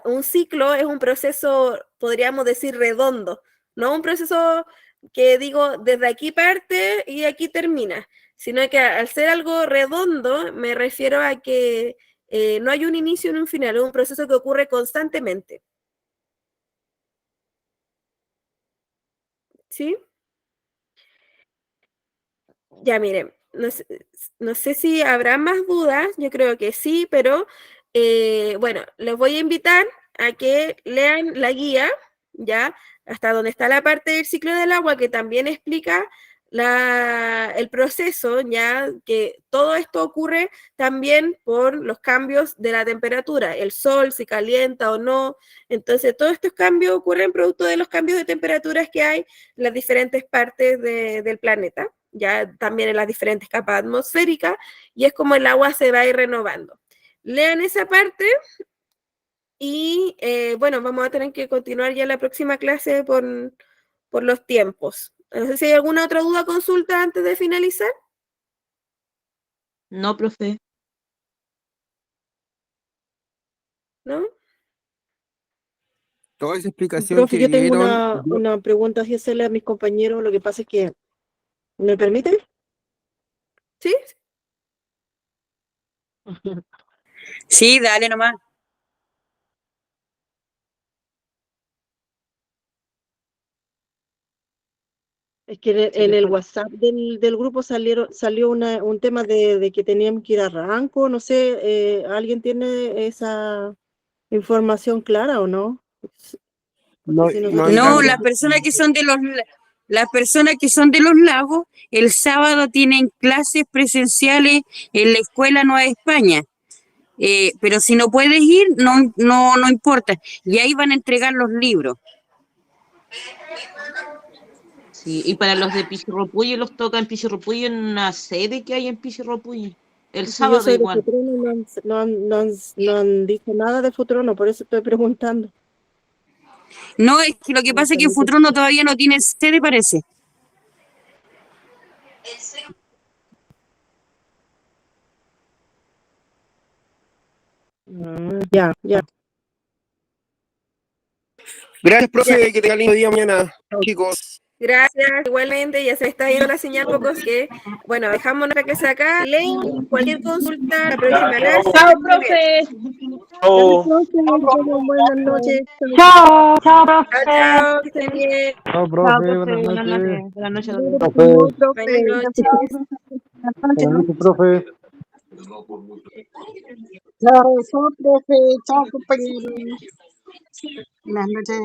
Un ciclo es un proceso, podríamos decir, redondo, no un proceso que digo desde aquí parte y aquí termina, sino que al ser algo redondo me refiero a que no hay un inicio ni un final, es un proceso que ocurre constantemente. ¿Sí? Ya, miren, no sé si habrá más dudas, yo creo que sí, pero bueno, les voy a invitar a que lean la guía, ya, hasta donde está la parte del ciclo del agua, que también explica el proceso, ya, que todo esto ocurre también por los cambios de la temperatura, el sol, si calienta o no, entonces todos estos cambios ocurren producto de los cambios de temperaturas que hay en las diferentes partes del planeta, ya también en las diferentes capas atmosféricas, y es como el agua se va a ir renovando. Lean esa parte y bueno, vamos a tener que continuar ya la próxima clase por los tiempos. No sé si hay alguna otra duda o consulta antes de finalizar. No, profe. ¿No? Toda esa explicación Profe, que yo tengo dieron, una pregunta que hacerle a mis compañeros. Lo que pasa es que, ¿me permiten? ¿Sí? Sí, dale nomás. Es que en el WhatsApp del grupo salió un tema de que teníamos que ir a Ranco, no sé, ¿alguien tiene esa información clara o no? Porque si nosotros No, estamos... las personas que son de los lagos, el sábado tienen clases presenciales en la Escuela Nueva España. Pero si no puedes ir, no importa. Y ahí van a entregar los libros. Sí, y para los de Pichirropulli los toca en Pichirropulli en una sede que hay en Pichirropulli. El Si yo sábado soy de igual. Futrono, no han dicho nada de Futrono, por eso estoy preguntando. No, es que lo que pasa es que Futrono todavía no tiene sede, parece. Ya. gracias, profe, que tenga lindo día mañana, chicos. Gracias, igualmente, ya se está yendo la señal poco, que bueno, dejamos nuestra clase acá. Leen cualquier consulta la próxima clase. Chao, profe. Chao. Buenas noches. Chao, Chao, chao, que estén bien. Chao, profe. Buenas noches. Buenas noches. Profe. Buenas noches. Buenas noches, profe. Chao, profe. Chao, compañeros. Buenas noches.